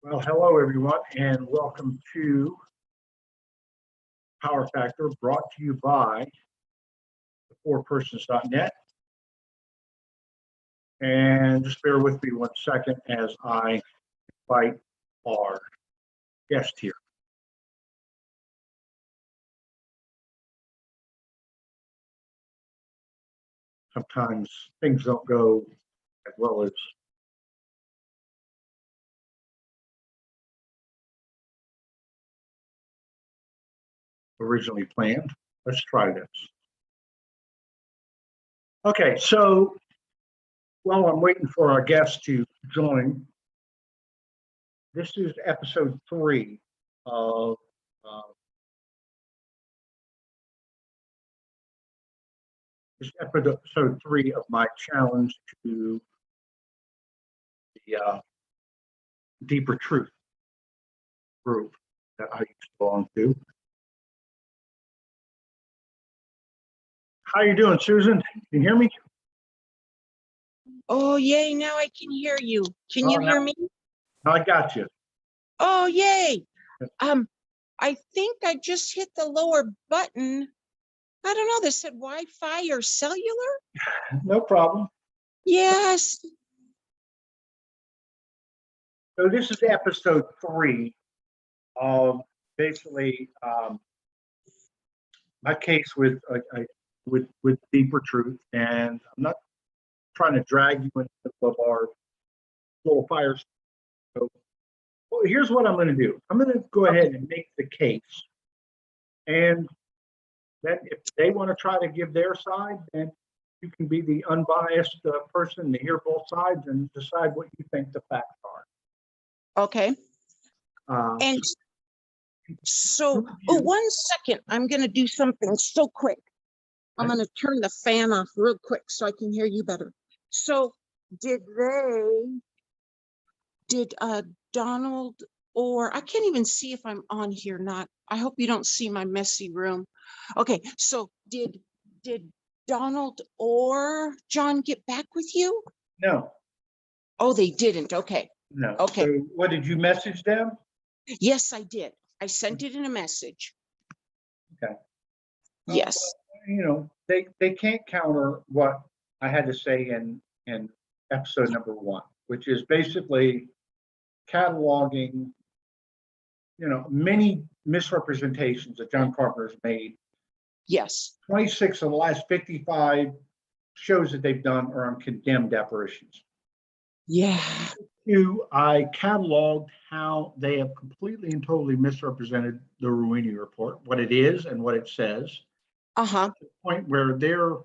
Well, hello everyone, and welcome to Power Factor, brought to you by the4persons.net. And just bear with me 1 second as I invite our guest here. Sometimes things don't go as well as originally planned. Let's try this. Okay, so while I'm waiting for our guest to join, this is episode 3 of this is episode 3 of my challenge to the Deeper Truth group that I used to belong to. How you doing, Susan? Can you hear me? Oh, yay, now I can hear you. Can you hear me? I got you. Oh, yay. I think I just hit the lower button. I don't know, they said Wi-Fi or cellular? No problem. Yes. So this is episode 3 of basically my case with Deeper Truth, and I'm not trying to drag you into our little fire. So, well, here's what I'm going to do. I'm going to go ahead and make the case, and then if they want to try to give their side, then you can be the unbiased person to hear both sides and decide what you think the facts are. Okay. And so, 1 second, I'm going to do something so quick. I'm going to turn the fan off real quick so I can hear you better. So did Donald, or I can't even see if I'm on here or not. I hope you don't see my messy room. Okay, so did Donald or John get back with you? No. Oh, they didn't. Okay. No. Okay. So what, did you message them? Yes, I did. I sent it in a message. Okay. Yes. You know, they can't counter what I had to say in episode number 1, which is basically cataloging, many misrepresentations that John Carpenter's made. Yes. 26 of the last 55 shows that they've done are on condemned apparitions. Yeah. I cataloged how they have completely and totally misrepresented the Ruini report, what it is and what it says. Uh-huh. To the point where their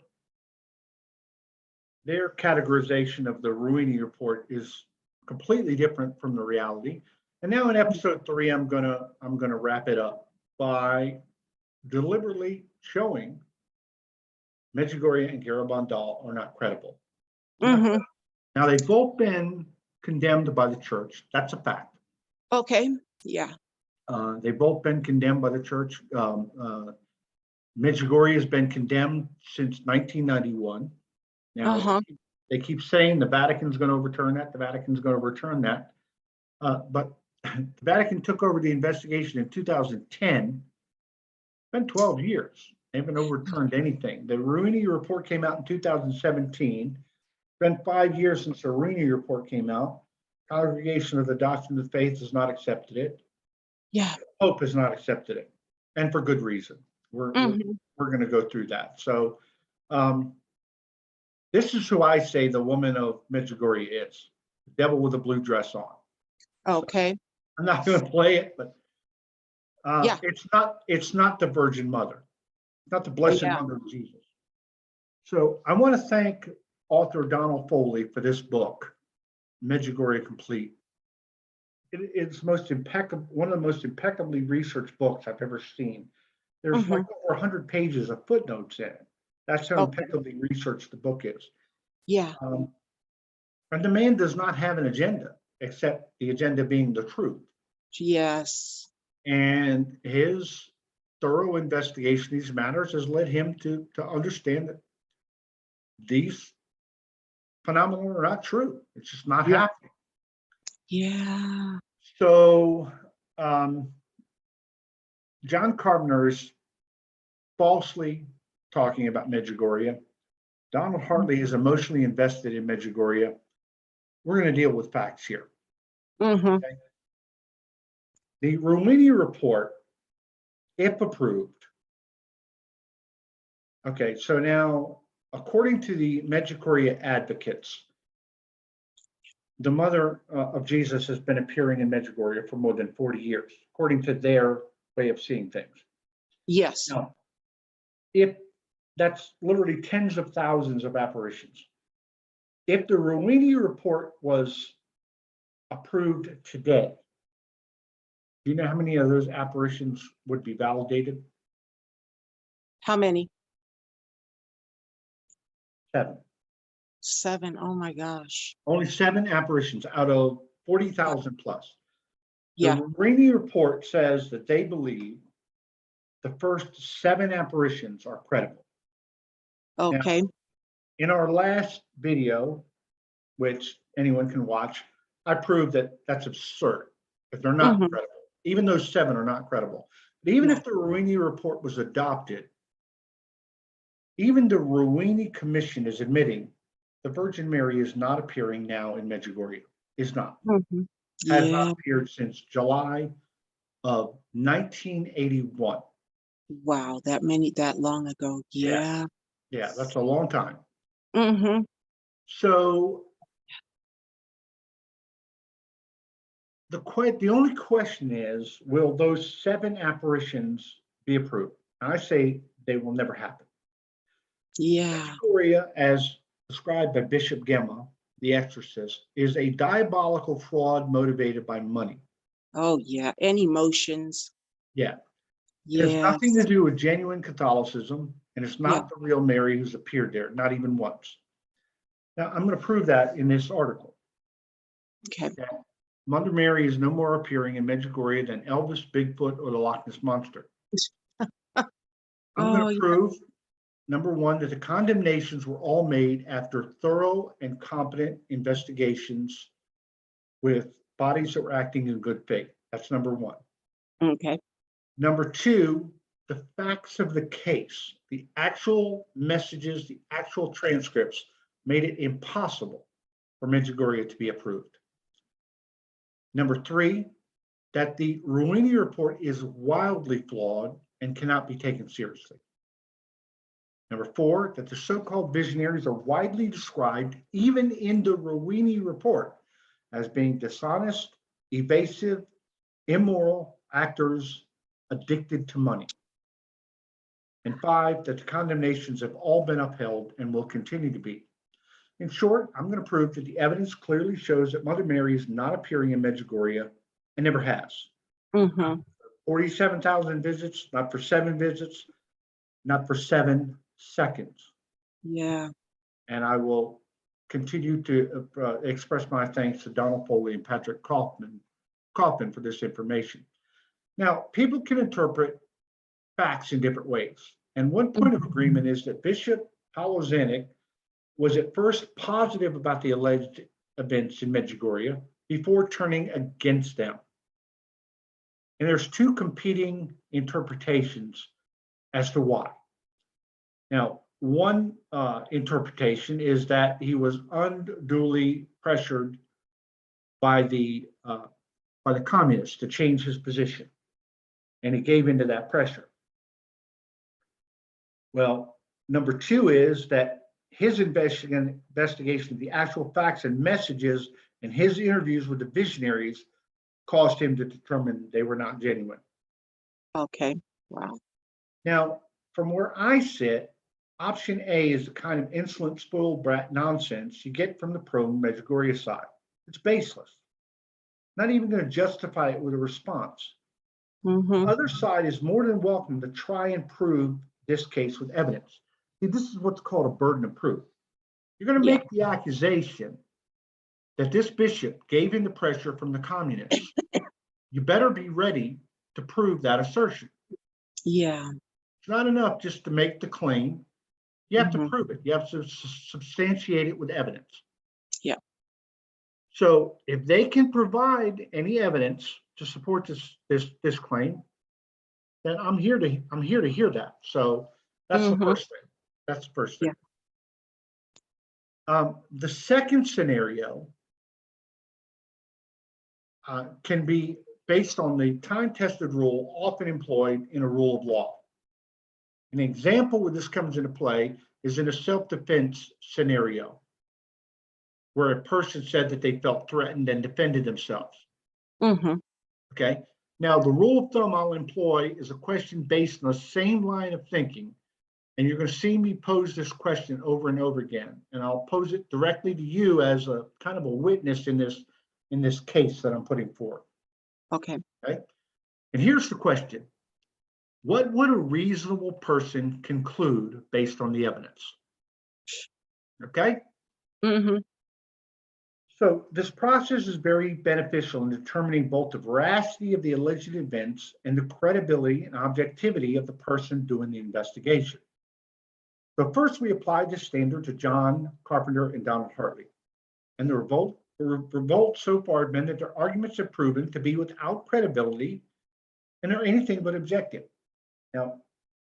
categorization of the Ruini report is completely different from the reality. And now in episode 3, I'm gonna wrap it up by deliberately showing Medjugorje and Garabandal are not credible. Mm-hmm. Now they've both been condemned by the church. That's a fact. Okay. Yeah. They've both been condemned by the church. Medjugorje has been condemned since 1991. Now, they keep saying the Vatican's going to overturn that. The Vatican's going to overturn that. But the Vatican took over the investigation in 2010. It's been 12 years. They haven't overturned anything. The Ruini report came out in 2017. It's been 5 years since the Ruini report came out. Congregation of the Doctrine of the Faith has not accepted it. Yeah. Pope has not accepted it, and for good reason. We're going to go through that. So this is who I say the woman of Medjugorje is, the devil with a blue dress on. Okay. So I'm not going to play it, but yeah. It's not the Virgin Mother. It's not the Blessed Mother of Jesus. So I want to thank author Donald Foley for this book, Medjugorje Complete. It's most impeccable, one of the most impeccably researched books I've ever seen. There's like over 100 pages of footnotes in it. That's how impeccably researched the book is. Yeah. And the man does not have an agenda, except the agenda being the truth. Yes. And his thorough investigation of these matters has led him to understand that these phenomena are not true. It's just not happening. Yeah. So John Carpenter's falsely talking about Medjugorje. Donald Hartley is emotionally invested in Medjugorje. We're going to deal with facts here. Okay? The Rumini report, if approved. Okay, so now, according to the Medjugorje advocates, the mother of Jesus has been appearing in Medjugorje for more than 40 years, according to their way of seeing things. Yes. Now, if that's literally tens of thousands of apparitions, if the Rumini report was approved today, do you know how many of those apparitions would be validated? How many? 7. 7. Oh my gosh. Only 7 apparitions out of 40,000 plus. Yeah. The Rumini report says that they believe the first 7 apparitions are credible. Okay. Now, in our last video, which anyone can watch, I proved that that's absurd if they're not credible. Even those 7 are not credible. But even if the Rumini report was adopted, even the Rumini Commission is admitting the Virgin Mary is not appearing now in Medjugorje. Is not. Has not appeared since July of 1981. Wow, that long ago. Yeah. Yeah, that's a long time. Mm-hmm. So the only question is, will those 7 apparitions be approved? And I say they will never happen. Yeah. Medjugorje, as described by Bishop Gemma, the exorcist, is a diabolical fraud motivated by money. Oh yeah, and emotions. Yeah. It has Yeah. nothing to do with genuine Catholicism, and it's Yeah. not the real Mary who's appeared there, not even once. Now, I'm going to prove that in this article. Okay. That Mother Mary is no more appearing in Medjugorje than Elvis, Bigfoot, or the Loch Ness Monster. I'm going to prove, number one, that the condemnations were all made after thorough and competent investigations with bodies that were acting in good faith. That's number one. Okay. Number two, the facts of the case, the actual messages, the actual transcripts made it impossible for Medjugorje to be approved. Number three, that the Rumini report is wildly flawed and cannot be taken seriously. Number four, that the so-called visionaries are widely described, even in the Rumini report, as being dishonest, evasive, immoral actors addicted to money. And five, that the condemnations have all been upheld and will continue to be. In short, I'm going to prove that the evidence clearly shows that Mother Mary is not appearing in Medjugorje and never has. 47,000 visits, not for 7 visits, not for 7 seconds. Yeah. And I will continue to express my thanks to Donald Foley and Patrick Kaufman for this information. Now, people can interpret facts in different ways. And one point of agreement is that Bishop Halozanik was at first positive about the alleged events in Medjugorje before turning against them. And there's 2 competing interpretations as to why. Now, one interpretation is that he was unduly pressured by the communists to change his position, and he gave into that pressure. Well, number 2 is that his investigation of the actual facts and messages and his interviews with the visionaries caused him to determine they were not genuine. Okay. Wow. Now, from where I sit, option A is the kind of insolent, spoiled brat nonsense you get from the pro-Medjugorje side. It's baseless. Not even going to justify it with a response. The other side is more than welcome to try and prove this case with evidence. See, this is what's called a burden of proof. You're going to make the accusation that this bishop gave in the pressure from the communists. You better be ready to prove that assertion. Yeah. It's not enough just to make the claim. You have to prove it. You have to substantiate it with evidence. Yeah. So if they can provide any evidence to support this claim, then I'm here to hear that. So that's the first thing. That's the first thing. Yeah. The second scenario can be based on the time-tested rule often employed in a rule of law. An example where this comes into play is in a self-defense scenario, where a person said that they felt threatened and defended themselves. Okay. Now, the rule of thumb I'll employ is a question based on the same line of thinking. And you're going to see me pose this question over and over again. And I'll pose it directly to you as a kind of a witness in this case that I'm putting forth. Okay. Okay. And here's the question. What would a reasonable person conclude based on the evidence? Okay. So this process is very beneficial in determining both the veracity of the alleged events and the credibility and objectivity of the person doing the investigation. So first, we applied this standard to John Carpenter and Donald Hartley. And the revolt so far has been that their arguments have proven to be without credibility and are anything but objective. Now,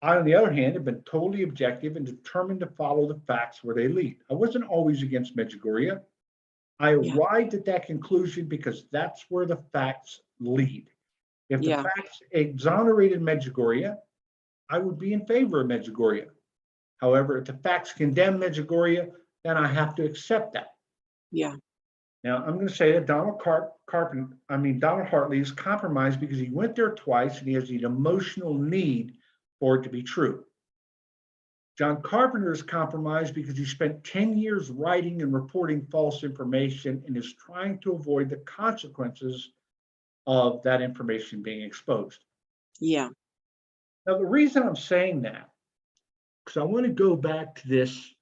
I, on the other hand, have been totally objective and determined to follow the facts where they lead. I wasn't always against Medjugorje. I arrived at that conclusion because that's where the facts lead. If the facts exonerated Medjugorje, I would be in favor of Medjugorje. However, if the facts condemn Medjugorje, then I have to accept that. Yeah. Now, I'm going to say that Donald Hartley is compromised because he went there twice and he has an emotional need for it to be true. John Carpenter is compromised because he spent 10 years writing and reporting false information and is trying to avoid the consequences of that information being exposed. Yeah. Now, the reason I'm saying that, because I want to go back to this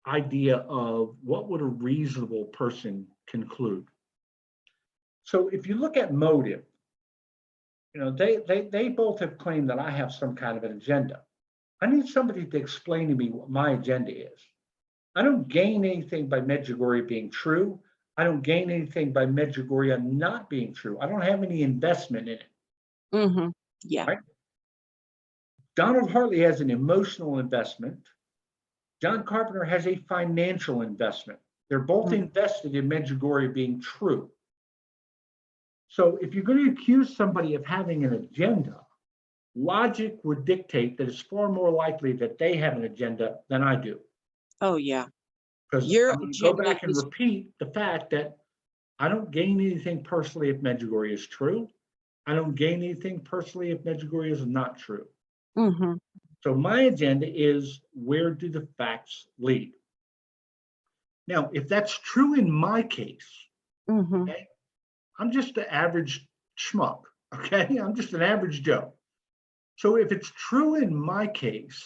idea of what would a reasonable person conclude. So if you look at motive, they both have claimed that I have some kind of an agenda. I need somebody to explain to me what my agenda is. I don't gain anything by Medjugorje being true. I don't gain anything by Medjugorje not being true. I don't have any investment in it. Yeah. Right? Donald Hartley has an emotional investment. John Carpenter has a financial investment. They're both invested in Medjugorje being true. So if you're going to accuse somebody of having an agenda, logic would dictate that it's far more likely that they have an agenda than I do. Oh, yeah. Because go back and repeat the fact that I don't gain anything personally if Medjugorje is true. I don't gain anything personally if Medjugorje is not true. So my agenda is, where do the facts lead? Now, if that's true in my case, okay, I'm just the average schmuck, okay? I'm just an average Joe. So if it's true in my case,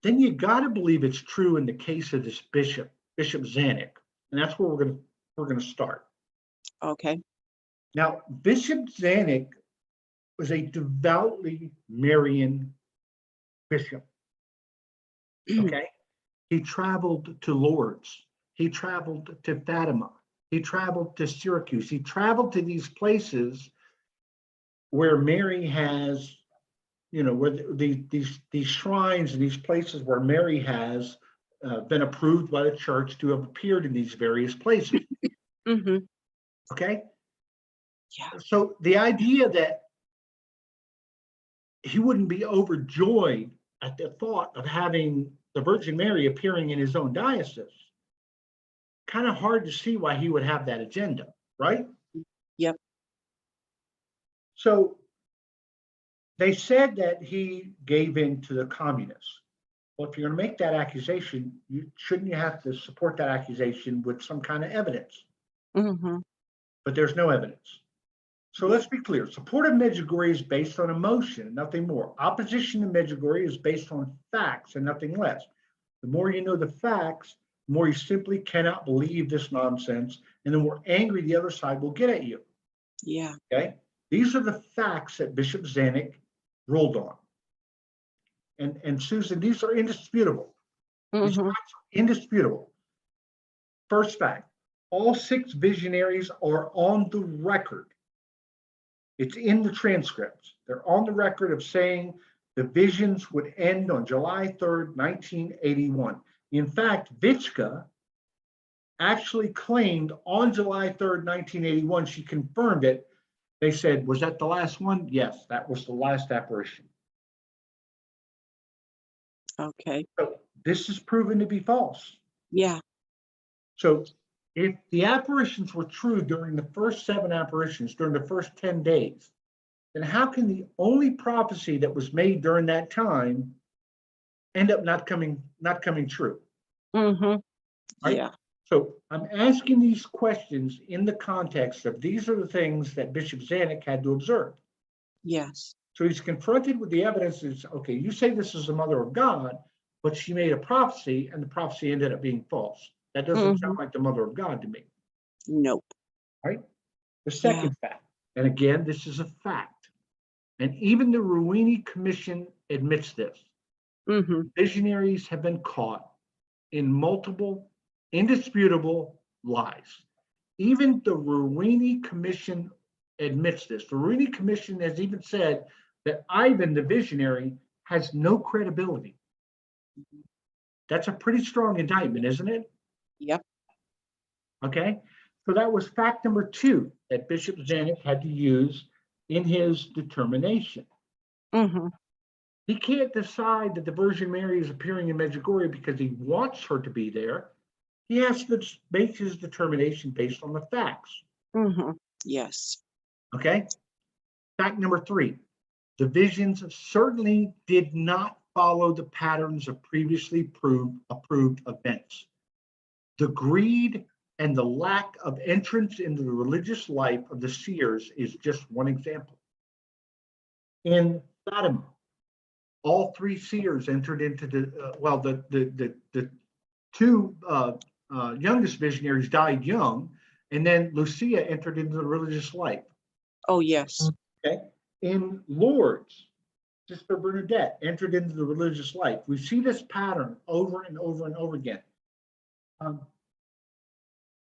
then you got to believe it's true in the case of this Bishop Zanuck, and that's where we're gonna start. Okay. Now, Bishop Zanuck was a devoutly Marian bishop. Okay, he traveled to Lourdes. He traveled to Fatima. He traveled to Syracuse. He traveled to these places where Mary has, where these shrines and these places where Mary has been approved by the church to have appeared in these various places. Okay. Yeah. So the idea that he wouldn't be overjoyed at the thought of having the Virgin Mary appearing in his own diocese, kind of hard to see why he would have that agenda, right? Yep. So they said that he gave in to the communists. Well, if you're going to make that accusation, shouldn't you have to support that accusation with some kind of evidence? But there's no evidence. So let's be clear. Support of Medjugorje is based on emotion and nothing more. Opposition to Medjugorje is based on facts and nothing less. The more you know the facts, the more you simply cannot believe this nonsense, and the more angry the other side will get at you. Yeah. Okay? These are the facts that Bishop Zanuck ruled on. And Susan, these are indisputable. These facts are indisputable. First fact, All 6 visionaries are on the record. It's in the transcripts. They're on the record of saying the visions would end on July 3rd, 1981. In fact, Vichka actually claimed on July 3rd, 1981, she confirmed it. They said, was that the last one? Yes, that was the last apparition. Okay. So this is proven to be false. Yeah. So if the apparitions were true during the first 7 apparitions, during the first 10 days, then how can the only prophecy that was made during that time end up not coming true? Mm-hmm. Right? Yeah. So I'm asking these questions in the context of these are the things that Bishop Zanuck had to observe. Yes. So he's confronted with the evidence. Is okay, you say this is the mother of God, but she made a prophecy and the prophecy ended up being false. That doesn't sound like the mother of God to me. Nope. Right? The second fact, and again, this is a fact, and even the Ruini Commission admits this. Visionaries have been caught in multiple, indisputable lies. Even the Ruini Commission admits this. The Ruini Commission has even said that Ivan, the visionary, has no credibility. That's a pretty strong indictment, isn't it? Yep. Okay. So that was fact number 2 that Bishop Zanuck had to use in his determination. He can't decide that the Virgin Mary is appearing in Medjugorje because he wants her to be there. He has to make his determination based on the facts. Yes. Okay. Fact number 3, the visions certainly did not follow the patterns of previously approved events. The greed and the lack of entrance into the religious life of the seers is just one example. In Fatima, all 3 seers entered into the 2 youngest visionaries died young, and then Lucia entered into the religious life. Oh, yes. Okay. In Lourdes, Sister Bernadette entered into the religious life. We see this pattern over and over and over again.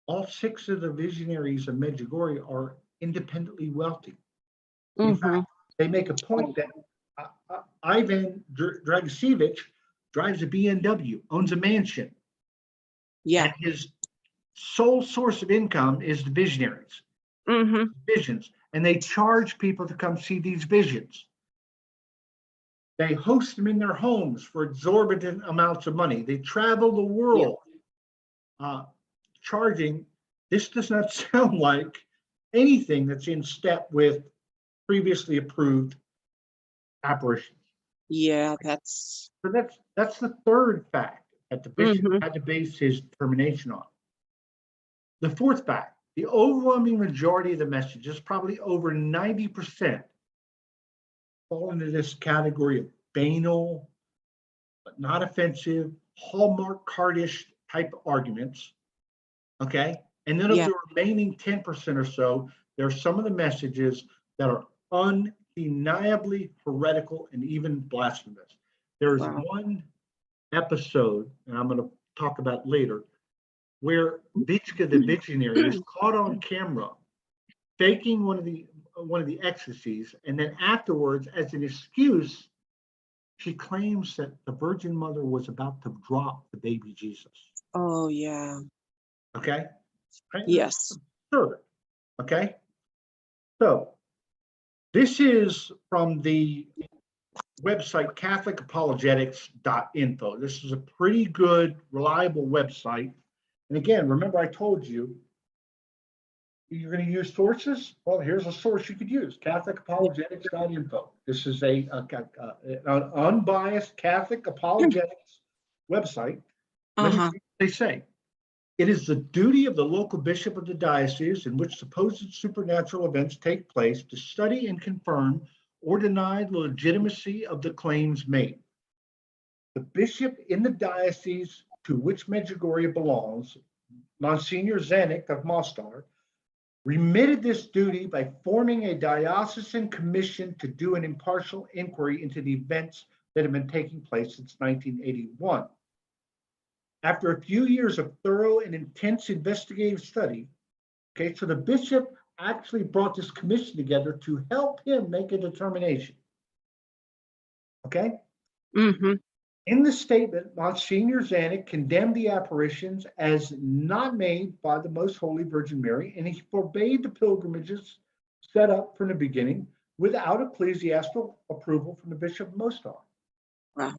All 6 of the visionaries of Medjugorje are independently wealthy. In fact, they make a point that Ivan Dragosevich drives a BMW, owns a mansion. Yeah. And his sole source of income is the visionaries, visions. And they charge people to come see these visions. They host them in their homes for exorbitant amounts of money. They travel the world charging. This does not sound like anything that's in step with previously approved apparitions. Yeah, that's the third fact that the bishop had to base his determination on. The fourth fact, the overwhelming majority of the messages, probably over 90%, fall into this category of banal, but not offensive, Hallmark cardish type arguments. Okay. And then of the remaining 10% or so, there are some of the messages that are undeniably heretical and even blasphemous. There's one episode, and I'm going to talk about later, where Vichka the visionary is caught on camera faking one of the ecstasies, and then afterwards, as an excuse, she claims that the Virgin Mother was about to drop the baby Jesus. Oh, yeah. Okay. Yes. Sure. Okay. So this is from the website catholicapologetics.info. This is a pretty good, reliable website. And again, remember I told you, you're going to use sources? Well, here's a source you could use, catholicapologetics.info. This is an unbiased Catholic apologetics website. Let me see what they say. It is the duty of the local bishop of the diocese in which supposed supernatural events take place to study and confirm or deny the legitimacy of the claims made. The bishop in the diocese to which Medjugorje belongs, Monsignor Zanuck of Mostar, remitted this duty by forming a diocesan commission to do an impartial inquiry into the events that have been taking place since 1981. After a few years of thorough and intense investigative study, okay, so the bishop actually brought this commission together to help him make a determination. Okay? Mm-hmm. In the statement, Monsignor Zanuck condemned the apparitions as not made by the Most Holy Virgin Mary, and he forbade the pilgrimages set up from the beginning without ecclesiastical approval from the Bishop of Mostar. Wow.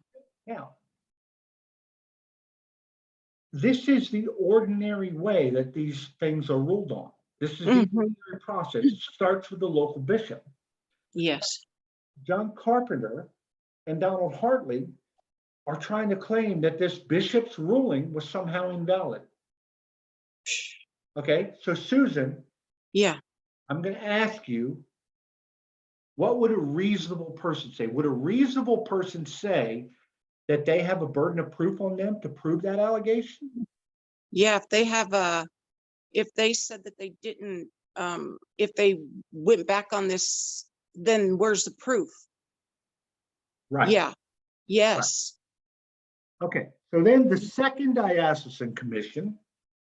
Now, this is the ordinary way that these things are ruled on. This is the ordinary process. It starts with the local bishop. Yes. John Carpenter and Donald Hartley are trying to claim that this bishop's ruling was somehow invalid. Okay, so Susan, Yeah. I'm going to ask you, what would a reasonable person say? Would a reasonable person say that they have a burden of proof on them to prove that allegation? Yeah, if they have if they said that they didn't, if they went back on this, then where's the proof? Right. Yeah. Yes. Right. Okay, so then the second diocesan commission,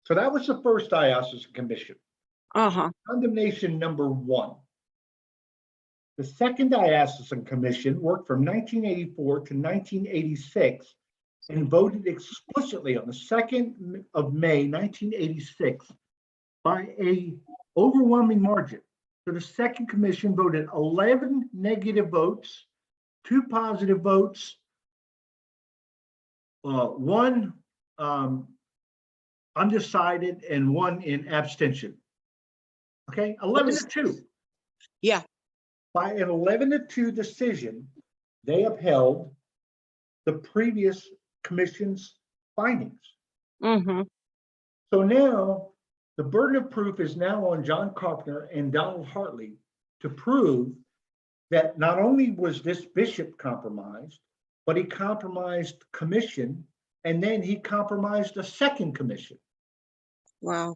so that was the first diocesan commission. Uh-huh. Condemnation number 1. The second diocesan commission worked from 1984 to 1986 and voted explicitly on the 2nd of May, 1986 by a overwhelming margin. So the second commission voted 11 negative votes, 2 positive votes, 1 undecided, and 1 in abstention. Okay, 11 to 2. Yeah. By an 11 to 2 decision, they upheld the previous commission's findings. Mm-hmm. So now the burden of proof is now on John Carpenter and Donald Hartley to prove that not only was this bishop compromised, but he compromised commission, and then he compromised a second commission. Wow.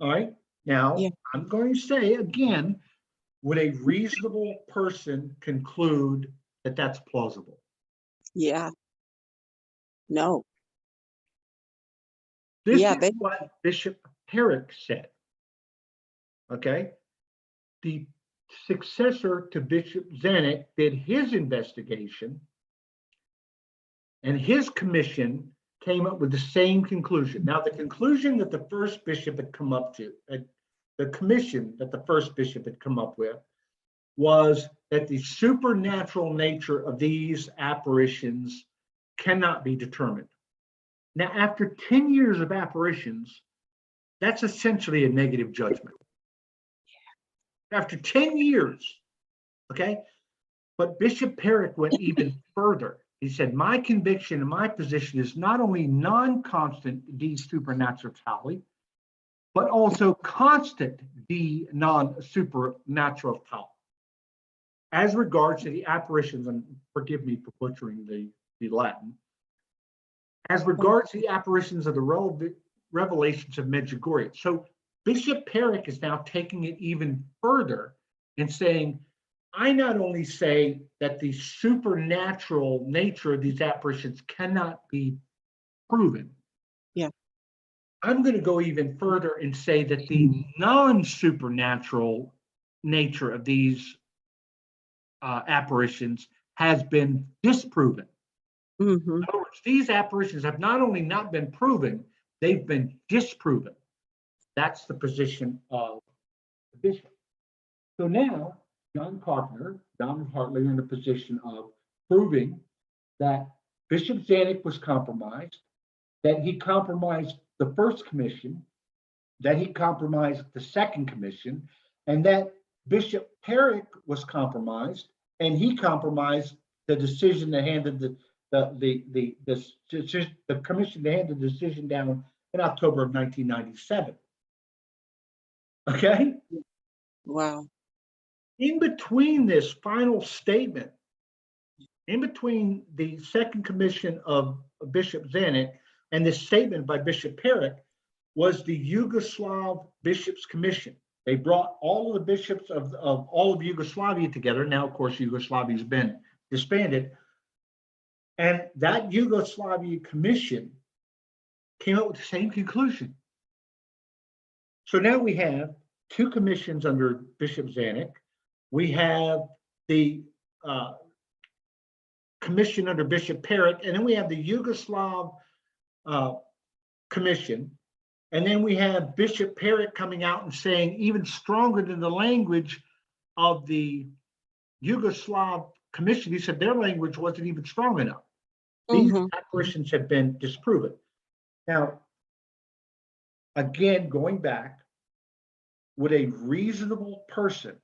All right. Now, Yeah. I'm going to say again, would a reasonable person conclude that that's plausible? Yeah. No. This Yeah, is what Bishop Herrick said. Okay. The successor to Bishop Zanuck did his investigation, and his commission came up with the same conclusion. Now, the conclusion that the first bishop had come up to, the commission that the first bishop had come up with, was that the supernatural nature of these apparitions cannot be determined. Now, after 10 years of apparitions, that's essentially a negative judgment. After 10 years, okay? But Bishop Herrick went even further. He said, my conviction and my position is not only non-constant de supernaturality, but also constant de non-supernaturality. As regards to the apparitions, and forgive me for butchering the Latin, as regards to the apparitions of the revelations of Medjugorje. So Bishop Herrick is now taking it even further and saying, I not only say that the supernatural nature of these apparitions cannot be proven. Yeah. I'm going to go even further and say that the non-supernatural nature of these apparitions has been disproven. Mm-hmm. In other words, these apparitions have not only not been proven, they've been disproven. That's the position of the bishop. So now, John Carpenter, Donald Hartley are in the position of proving that Bishop Zanuck was compromised, that he compromised the first commission, that he compromised the second commission, and that Bishop Herrick was compromised, and he compromised the decision that handed the commission that handed the decision down in October of 1997. Okay? Wow. In between this final statement, in between the second commission of Bishop Zanuck and this statement by Bishop Herrick, was the Yugoslav Bishops' Commission. They brought all of the bishops of all of Yugoslavia together. Now, of course, Yugoslavia has been disbanded. And that Yugoslavia Commission came up with the same conclusion. So now we have two commissions under Bishop Zanuck. We have the commission under Bishop Parrott, and then we have the Yugoslav commission. And then we have Bishop Parrott coming out and saying, even stronger than the language of the Yugoslav commission, he said their language wasn't even strong enough. These apparitions have been disproven. Now, again, going back, would a reasonable person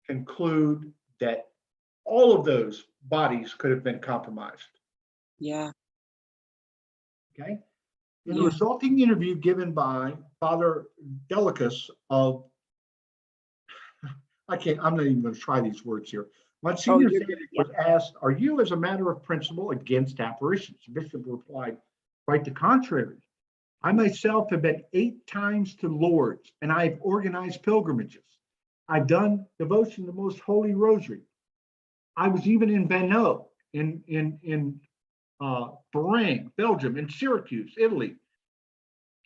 conclude that all of those bodies could have been compromised? Yeah. Okay. In the resulting interview given by Father Delicus of, I'm not even going to try these words here. Monsignor was asked, "Are you, as a matter of principle, against apparitions?" The bishop replied, "Quite the contrary. I myself have been 8 times to Lourdes, and I've organized pilgrimages. I've done devotion to the Most Holy Rosary. I was even in Beno, in Bahrain, Belgium, and Syracuse, Italy.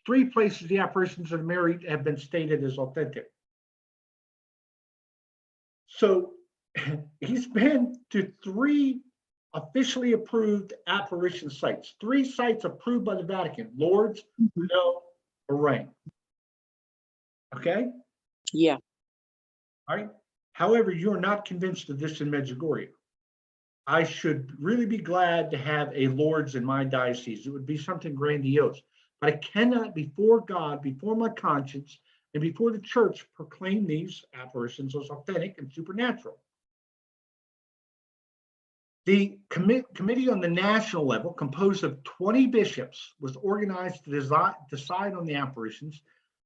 3 places the apparitions of Mary have been stated as authentic." So he's been to 3 officially approved apparition sites, 3 sites approved by the Vatican: Lourdes, Beno, Bahrain. Okay? Yeah. All right. However, you're not convinced of this in Medjugorje. I should really be glad to have a Lourdes in my diocese. It would be something grandiose. But I cannot, before God, before my conscience, and before the church, proclaim these apparitions as authentic and supernatural. The committee on the national level, composed of 20 bishops, was organized to decide on the apparitions.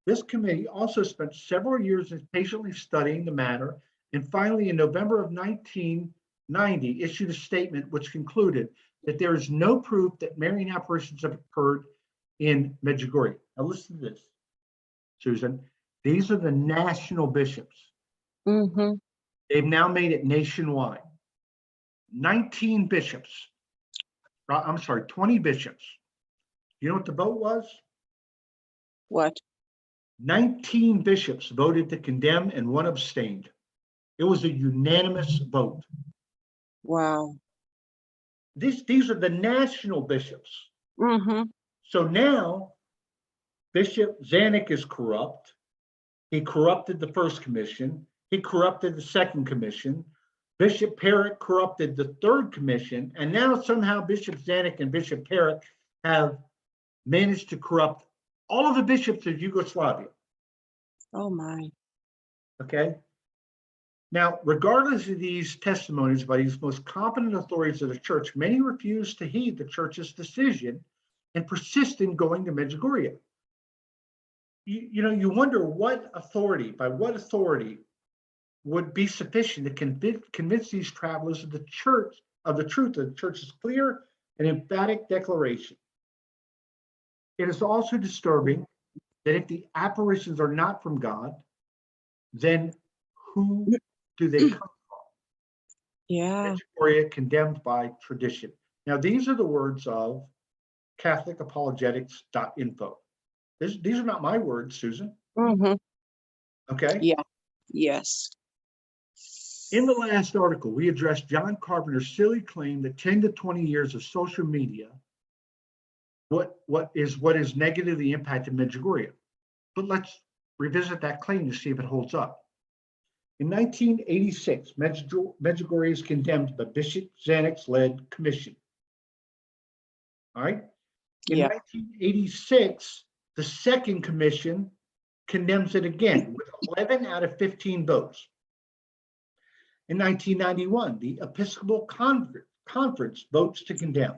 This committee also spent several years patiently studying the matter, and finally, in November of 1990, issued a statement which concluded that there is no proof that Marian apparitions have occurred in Medjugorje. Now listen to this, Susan. These are the national bishops. They've now made it nationwide. 19 bishops. I'm sorry, 20 bishops. You know what the vote was? What? 19 bishops voted to condemn and 1 abstained. It was a unanimous vote. Wow. These are the national bishops. So now Bishop Zanuck is corrupt. He corrupted the first commission. He corrupted the second commission. Bishop Parrott corrupted the third commission. And now somehow Bishop Zanuck and Bishop Parrott have managed to corrupt all of the bishops of Yugoslavia. Oh my. Okay. Now, regardless of these testimonies by these most competent authorities of the church, many refuse to heed the church's decision and persist in going to Medjugorje. You wonder by what authority would be sufficient to convince these travelers of the truth of the church's clear and emphatic declaration. It is also disturbing that if the apparitions are not from God, then who do they come from? Yeah. Medjugorje condemned by tradition. Now, these are the words of CatholicApologetics.info. These are not my words, Susan. Okay? Yeah. Yes. In the last article, we addressed John Carpenter's silly claim that 10 to 20 years of social media what is negatively impacted Medjugorje. But let's revisit that claim to see if it holds up. In 1986, Medjugorje is condemned by Bishop Zanuck's led commission. All right. In 1986, the second commission condemns it again with 11 out of 15 votes. In 1991, the Episcopal Conference votes to condemn.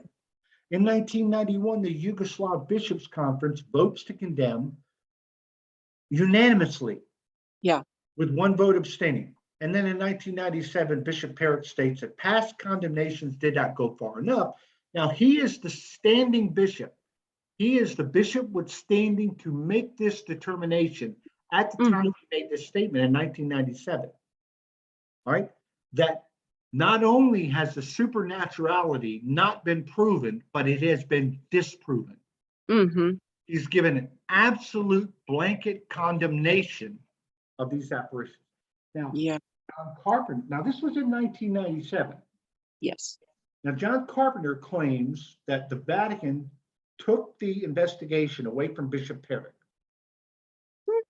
In 1991, the Yugoslav Bishops' Conference votes to condemn unanimously. Yeah. With 1 vote abstaining. And then in 1997, Bishop Parrott states that past condemnations did not go far enough. Now, he is the standing bishop. He is the bishop withstanding to make this determination at the time he made this statement in 1997. All right, that not only has the supernaturality not been proven, but it has been disproven. Mm-hmm. He's given an absolute blanket condemnation of these apparitions. Now, Yeah. John Carpenter, now this was in 1997. Yes. Now, John Carpenter claims that the Vatican took the investigation away from Bishop Perrick.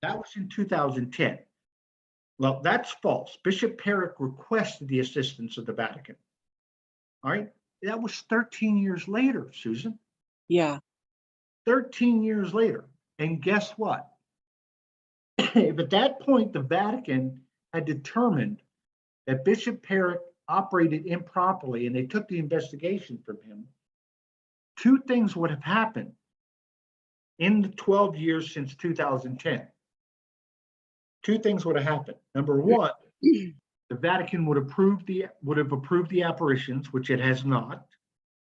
That was in 2010. Well, that's false. Bishop Perrick requested the assistance of the Vatican. All right. That was 13 years later, Susan. Yeah. 13 years later. And guess what? If at that point the Vatican had determined that Bishop Perrick operated improperly and they took the investigation from him, two things would have happened in the 12 years since 2010. Two things would have happened. Number one, the Vatican would have approved the apparitions, which it has not.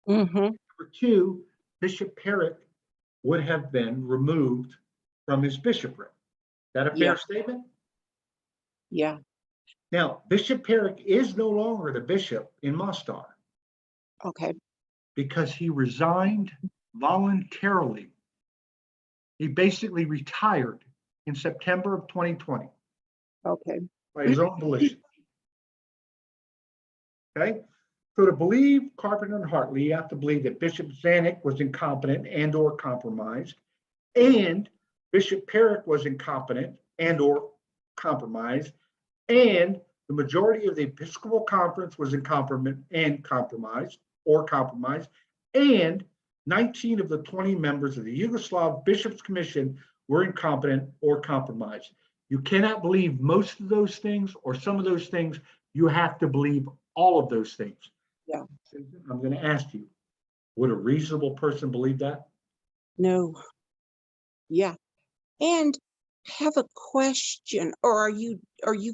Mm-hmm. Number two, Bishop Perrick would have been removed from his bishopric. Is that a fair statement? Yeah. Now, Bishop Perrick is no longer the bishop in Mostar. Okay. Because he resigned voluntarily. He basically retired in September of 2020. Okay. By his own volition. Okay? So to believe Carpenter and Hartley, you have to believe that Bishop Zanuck was incompetent and or compromised, and Bishop Perrick was incompetent and or compromised, and the majority of the Episcopal Conference was incompetent and compromised, and 19 of the 20 members of the Yugoslav Bishops' Commission were incompetent or compromised. You cannot believe most of those things or some of those things. You have to believe all of those things. Yeah. I'm going to ask you, would a reasonable person believe that? No. Yeah. And have a question, or you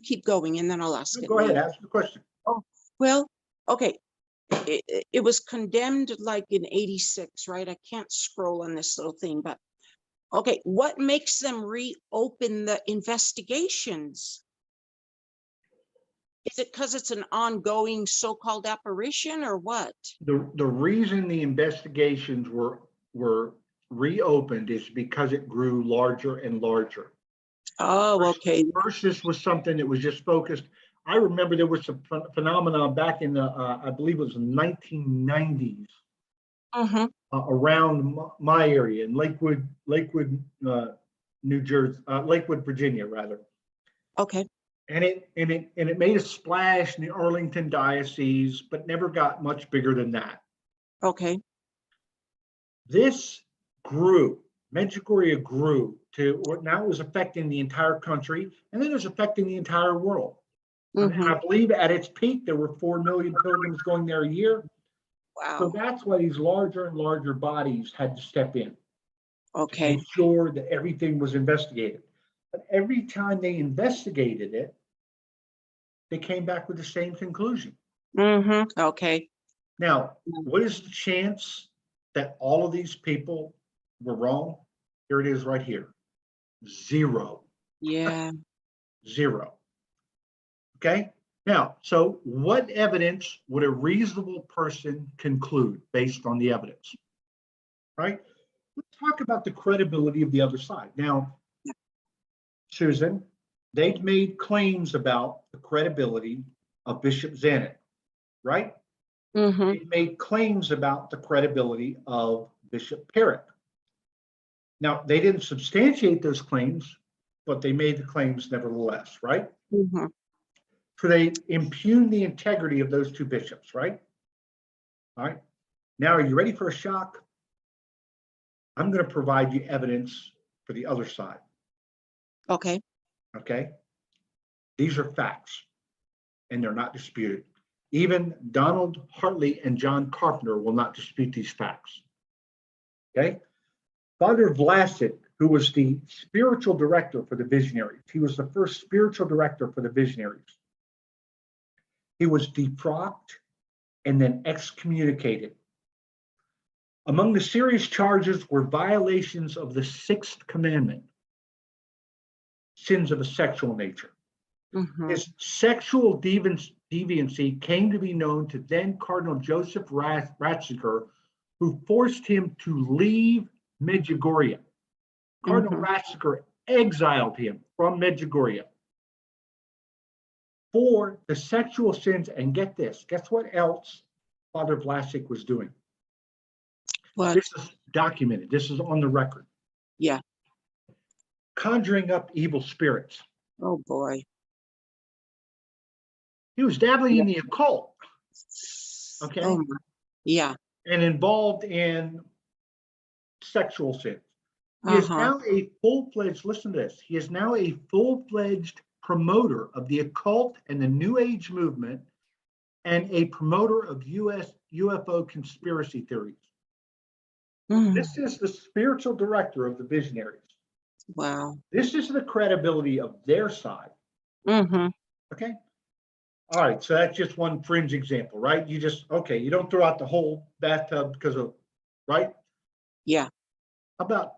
keep going and then I'll ask it. Go ahead, ask the question. Oh, well, okay. It was condemned like in 86, right? I can't scroll on this little thing, but okay. What makes them reopen the investigations? Is it because it's an ongoing so-called apparition or what? The reason the investigations were reopened is because it grew larger and larger. Oh, okay. First, this was something that was just focused. I remember there was a phenomenon back in the, I believe it was the 1990s, around my area in Lakewood, New Jersey, Lakewood, Virginia, rather. Okay. And it made a splash in the Arlington diocese, but never got much bigger than that. Okay. This grew. Medjugorje grew to what now is affecting the entire country, and then it's affecting the entire world. And I believe at its peak, there were 4 million pilgrims going there a year. Wow. So that's why these larger and larger bodies had to step in. Okay. To ensure that everything was investigated. But every time they investigated it, they came back with the same conclusion. Okay. Now, what is the chance that all of these people were wrong? Here it is right here. 0. Yeah. 0. Okay. Now, so what evidence would a reasonable person conclude based on the evidence? Right? Let's talk about the credibility of the other side. Now, Susan, they've made claims about the credibility of Bishop Zanuck, right? They've made claims about the credibility of Bishop Perrick. Now, they didn't substantiate those claims, but they made the claims nevertheless, right? So they impugn the integrity of those two bishops, right? All right. Now, are you ready for a shock? I'm going to provide you evidence for the other side. Okay. Okay. These are facts, and they're not disputed. Even Donald Hartley and John Carpenter will not dispute these facts. Okay. Father Vlasic, who was the spiritual director for the Visionaries, he was the first spiritual director for the Visionaries. He was defrocked and then excommunicated. Among the serious charges were violations of the 6th commandment, sins of a sexual nature. His sexual deviancy came to be known to then Cardinal Joseph Ratzinger, who forced him to leave Medjugorje. Cardinal Ratzinger exiled him from Medjugorje for the sexual sins. And get this, guess what else Father Vlasic was doing? What? This is documented. This is on the record. Yeah. Conjuring up evil spirits. Oh boy. He was dabbling in the occult. Okay. Oh my. Yeah. And involved in sexual sins. He is now a full-fledged, listen to this, he is now a full-fledged promoter of the occult and the New Age movement and a promoter of UFO conspiracy theories. This is the spiritual director of the Visionaries. Wow. This is the credibility of their side. Okay. All right. So that's just one fringe example, right? You just, okay, you don't throw out the whole bathtub because of, right? Yeah. How about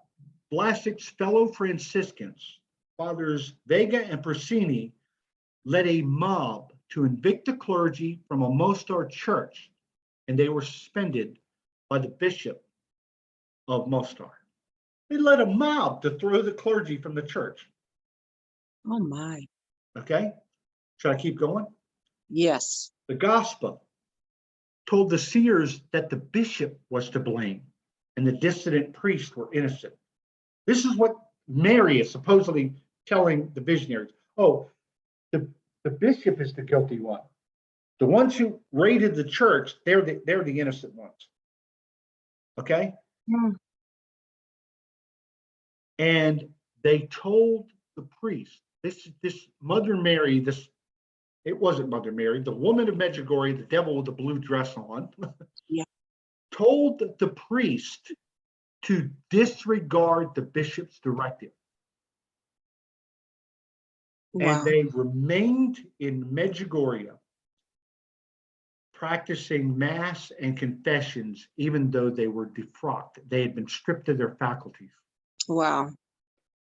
Vlasic's fellow Franciscans, Fathers Vega and Persini, led a mob to evict the clergy from a Mostar church, and they were suspended by the bishop of Mostar. They led a mob to throw the clergy from the church. Oh my. Okay. Should I keep going? Yes. The gospel told the seers that the bishop was to blame and the dissident priests were innocent. This is what Mary is supposedly telling the visionaries. Oh, the bishop is the guilty one. The ones who raided the church, they're the innocent ones. Okay? And they told the priest, this Mother Mary, it wasn't Mother Mary, the woman of Medjugorje, the devil with the blue dress on, told the priest to disregard the bishop's directive. Wow. And they remained in Medjugorje practicing mass and confessions, even though they were defrocked. They had been stripped of their faculties. Wow.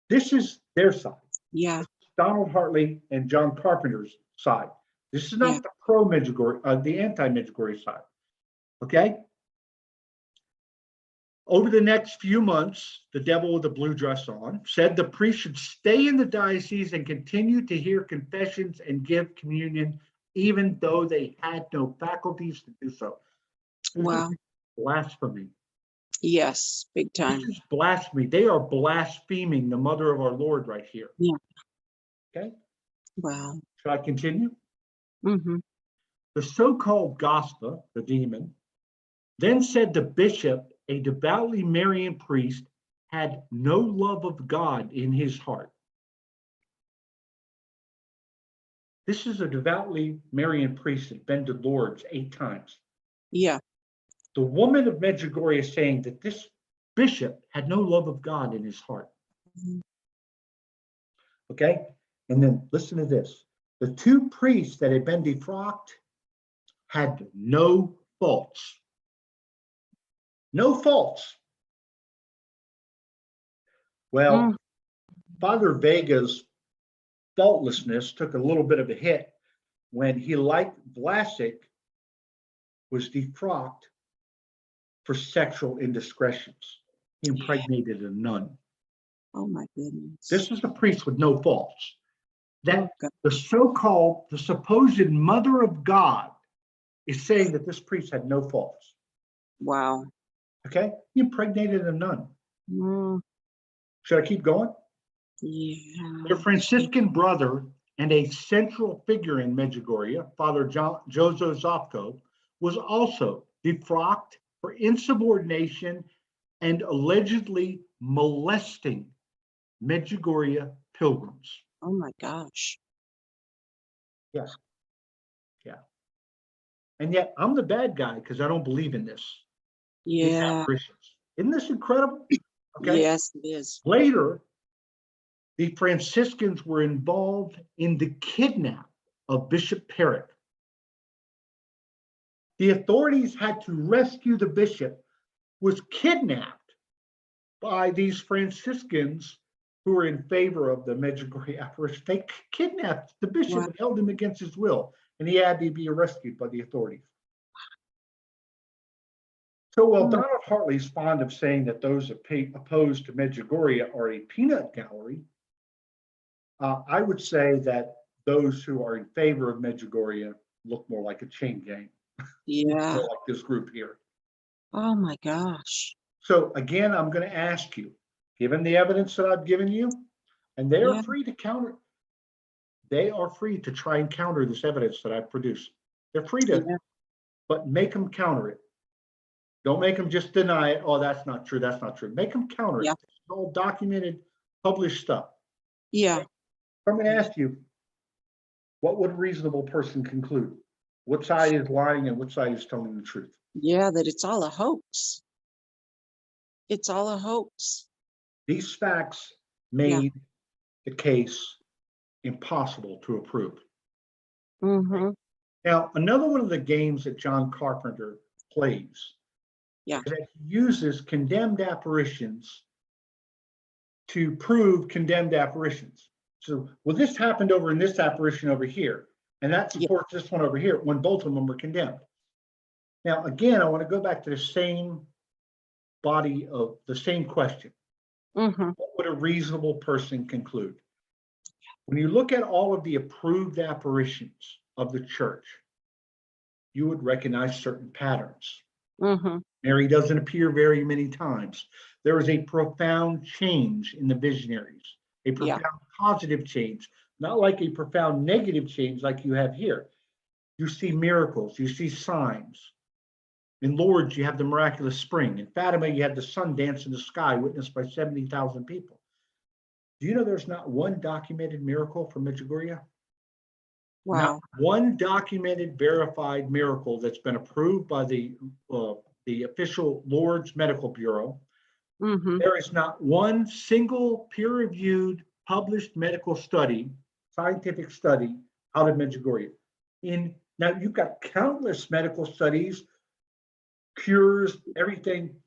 This is their side. Yeah. Donald Hartley and John Carpenter's side. This is not the pro-Medjugorje, the anti-Medjugorje side. Okay? Over the next few months, the devil with the blue dress on said the priest should stay in the diocese and continue to hear confessions and give communion, even though they had no faculties to do so. Wow. Blasphemy. Yes, big time. This is blasphemy. They are blaspheming the mother of our Lord right here. Yeah. Okay. Wow. Should I continue? The so-called gospel, the demon, then said the bishop, a devoutly Marian priest, had no love of God in his heart. This is a devoutly Marian priest that been to Lourdes 8 times. Yeah. The woman of Medjugorje is saying that this bishop had no love of God in his heart. Okay? And then listen to this. The 2 priests that had been defrocked had no faults. No faults. Well, Father Vega's faultlessness took a little bit of a hit when he, like Vlasic, was defrocked for sexual indiscretions. He impregnated a nun. Oh my goodness. This is a priest with no faults. That the so-called, the supposed mother of God is saying that this priest had no faults. Wow. Okay? He impregnated a nun. Should I keep going? Yeah. Their Franciscan brother and a central figure in Medjugorje, Father Jozo Zofko, was also defrocked for insubordination and allegedly molesting Medjugorje pilgrims. Oh my gosh. Yeah. Yeah. And yet I'm the bad guy because I don't believe in this. Yeah. Isn't this incredible? Okay. Yes, it is. Later, the Franciscans were involved in the kidnap of Bishop Perrick. The authorities had to rescue the bishop, who was kidnapped by these Franciscans who were in favor of the Medjugorje apparition. They kidnapped the bishop and held him against his will, and he had to be rescued by the authorities. So while Donald Hartley's fond of saying that those opposed to Medjugorje are a peanut gallery, I would say that those who are in favor of Medjugorje look more like a chain gang, Yeah. more like this group here. Oh my gosh. So again, I'm going to ask you, given the evidence that I've given you, and they are Yeah. free to counter, they are free to try and counter this evidence that I've produced. They're free to, Yeah. but make them counter it. Don't make them just deny it. Oh, that's not true. That's not true. Make them counter Yeah. it. It's all documented, published stuff. Yeah. I'm going to ask you, what would a reasonable person conclude? What side is lying and what side is telling the truth? Yeah, that it's all a hoax. It's all a hoax. These facts Yeah. made the case impossible to approve. Mm-hmm. Now, another one of the games that John Carpenter plays Yeah. is that he uses condemned apparitions to prove condemned apparitions. So, well, this happened over in this apparition over here, and that Yeah. supports this one over here when both of them were condemned. Now, again, I want to go back to the same body of the same question. Mm-hmm. What would a reasonable person conclude? When you look at all of the approved apparitions of the church, you would recognize certain patterns. Mm-hmm. Mary doesn't appear very many times. There is a profound change in the visionaries, a profound positive change, not like a profound negative change like you have here. You see miracles, you see signs. In Lourdes, you have the miraculous spring. In Fatima, you have the sun dance in the sky, witnessed by 70,000 people. Do you know there's not one documented miracle from Medjugorje? Wow. Not one documented, verified miracle that's been approved by the official Lourdes Medical Bureau. Mm-hmm. There is not one single peer-reviewed, published medical study, scientific study out of Medjugorje. Now you've got countless medical studies, cures, everything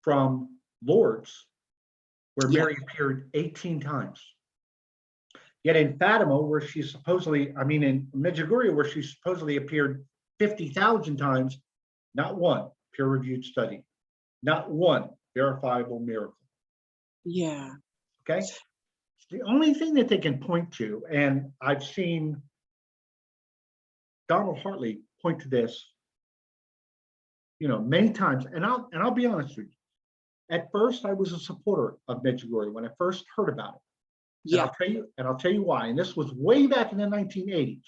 from Lourdes, where Mary appeared 18 times. Yet in Fatima, where she supposedly, in Medjugorje, where she supposedly appeared 50,000 times, not one peer-reviewed study, not one verifiable miracle. Yeah. Okay. The only thing that they can point to, and I've seen Donald Hartley point to this, many times, and I'll be honest with you. At first, I was a supporter of Medjugorje when I first heard about it. Yeah. And I'll tell you why. And this was way back in the 1980s.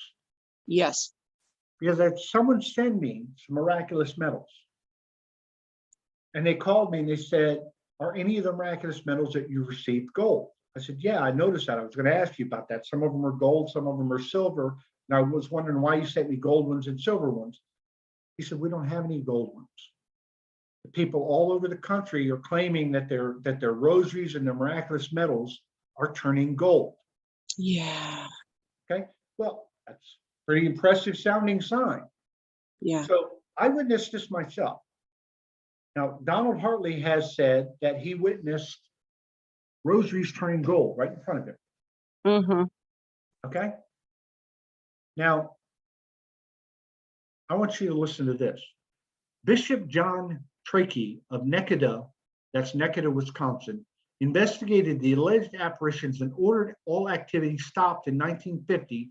Yes. Because I had someone send me some miraculous medals. And they called me and they said, are any of the miraculous medals that you received gold? I said, yeah, I noticed that. I was going to ask you about that. Some of them are gold, some of them are silver. And I was wondering why you sent me gold ones and silver ones. He said, we don't have any gold ones. The people all over the country are claiming that their rosaries and their miraculous medals are turning gold. Yeah. Okay. Well, that's pretty impressive sounding sign. Yeah. So I witnessed this myself. Now, Donald Hartley has said that he witnessed rosaries turning gold right in front of him. Mm-hmm. Okay. Now, I want you to listen to this. Bishop John Trakey of Nekada, that's Nekada, Wisconsin, investigated the alleged apparitions and ordered all activity stopped in 1950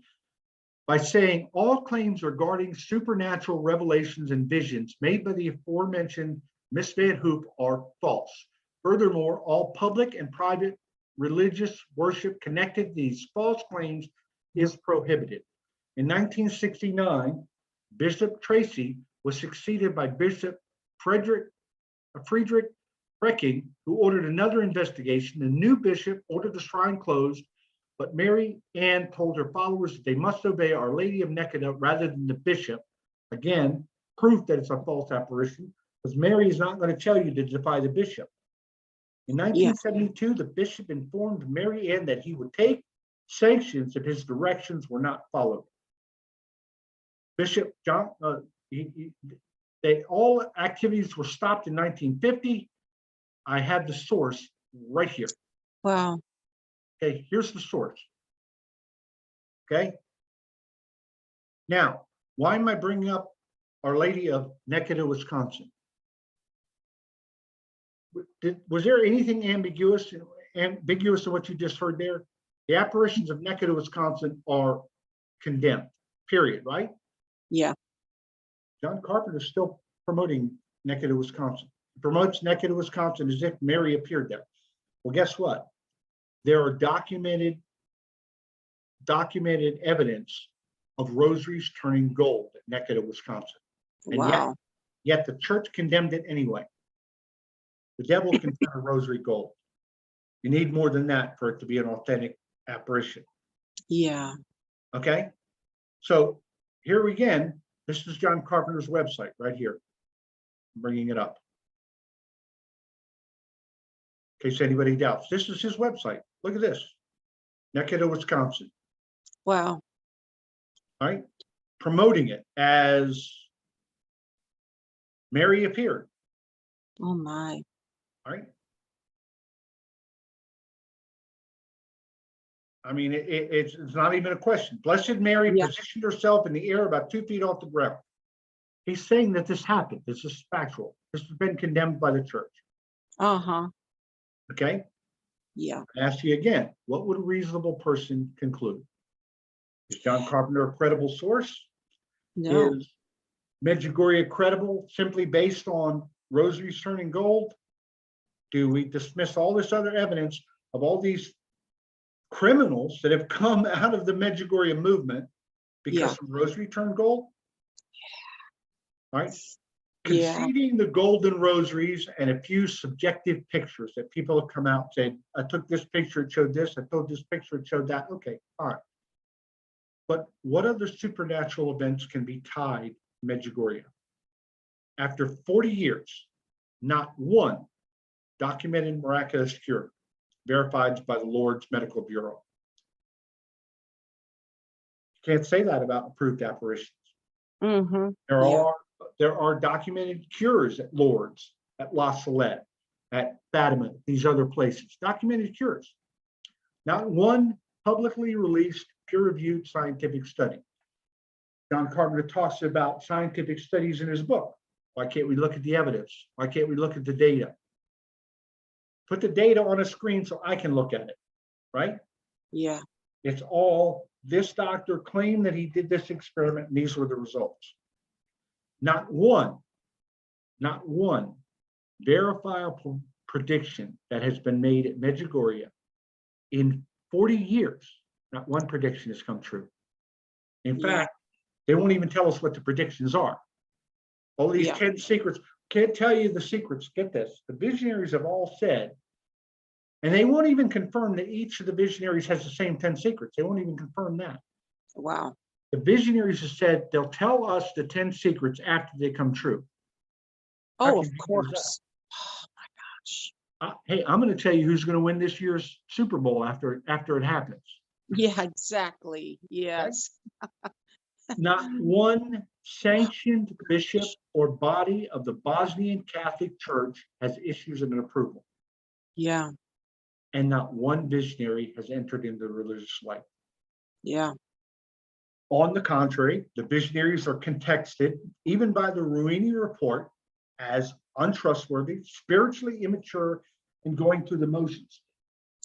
by saying all claims regarding supernatural revelations and visions made by the aforementioned Miss Van Hoop are false. Furthermore, all public and private religious worship connected to these false claims is prohibited. In 1969, Bishop Tracy was succeeded by Bishop Friedrich Frecking, who ordered another investigation. The new bishop ordered the shrine closed, but Mary Ann told her followers that they must obey Our Lady of Nekada rather than the bishop. Again, proof that it's a false apparition, because Mary is not going to tell you to defy the bishop. In 1972, the bishop informed Mary Ann that he would take sanctions if his directions were not followed. Bishop John, all activities were stopped in 1950. I have the source right here. Wow. Okay, here's the source. Okay. Now, why am I bringing up Our Lady of Nekada, Wisconsin? Was there anything ambiguous in what you just heard there? The apparitions of Nekeda, Wisconsin are condemned, period, right? Yeah. John Carpenter is still promoting Nekeda, Wisconsin. He promotes Nekeda, Wisconsin as if Mary appeared there. Well, guess what? There are documented evidence of rosaries turning gold at Nekeda, Wisconsin. And Wow. yet the church condemned it anyway. The devil can turn a rosary gold. You need more than that for it to be an authentic apparition. Yeah. Okay? So here again, this is John Carpenter's website right here. I'm bringing it up. In case anybody doubts, this is his website. Look at this. Nekeda, Wisconsin. Wow. All right? Promoting it as Mary appeared. Oh my. All right? I mean, it's not even a question. Blessed Mary positioned herself in the air about 2 feet off the ground. He's saying that this happened. This is factual. This has been condemned by the church. Uh-huh. Okay? Yeah. I ask you again, what would a reasonable person conclude? Is John Carpenter a credible source? No. Is Medjugorje credible simply based on rosaries turning gold? Do we dismiss all this other evidence of all these criminals that have come out of the Medjugorje movement because of rosary turned gold? All right. Conceding the golden rosaries and a few subjective pictures that people have come out saying, I took this picture, it showed this, I took this picture, it showed that. Okay, all right. But what other supernatural events can be tied to Medjugorje? After 40 years, not one documented miraculous cure verified by the Lord's Medical Bureau. You can't say that about approved apparitions. Mm-hmm. There are documented cures at Lourdes, at La Salette, at Fatima, these other places. Documented cures. Not one publicly released peer-reviewed scientific study. John Carpenter talks about scientific studies in his book. Why can't we look at the evidence? Why can't we look at the data? Put the data on a screen so I can look at it, right? Yeah. It's all, this doctor claimed that he did this experiment and these were the results. Not one verifiable prediction that has been made at Medjugorje in 40 years, not one prediction has come true. In fact, they won't even tell us what the predictions are. All these 10 secrets, can't tell you the secrets. Get this, the visionaries have all said, and they won't even confirm that each of the visionaries has the same 10 secrets. They won't even confirm that. Wow. The visionaries have said they'll tell us the 10 secrets after they come true. Oh, of course. Oh my gosh. Hey, I'm going to tell you who's going to win this year's Super Bowl after it happens. Yeah, exactly. Yes. Okay? Not one sanctioned bishop or body of the Bosnian Catholic Church has issues of an approval. Yeah. And not one visionary has entered into religious life. Yeah. On the contrary, the visionaries are contexted, even by the Ruini report, as untrustworthy, spiritually immature, and going through the motions.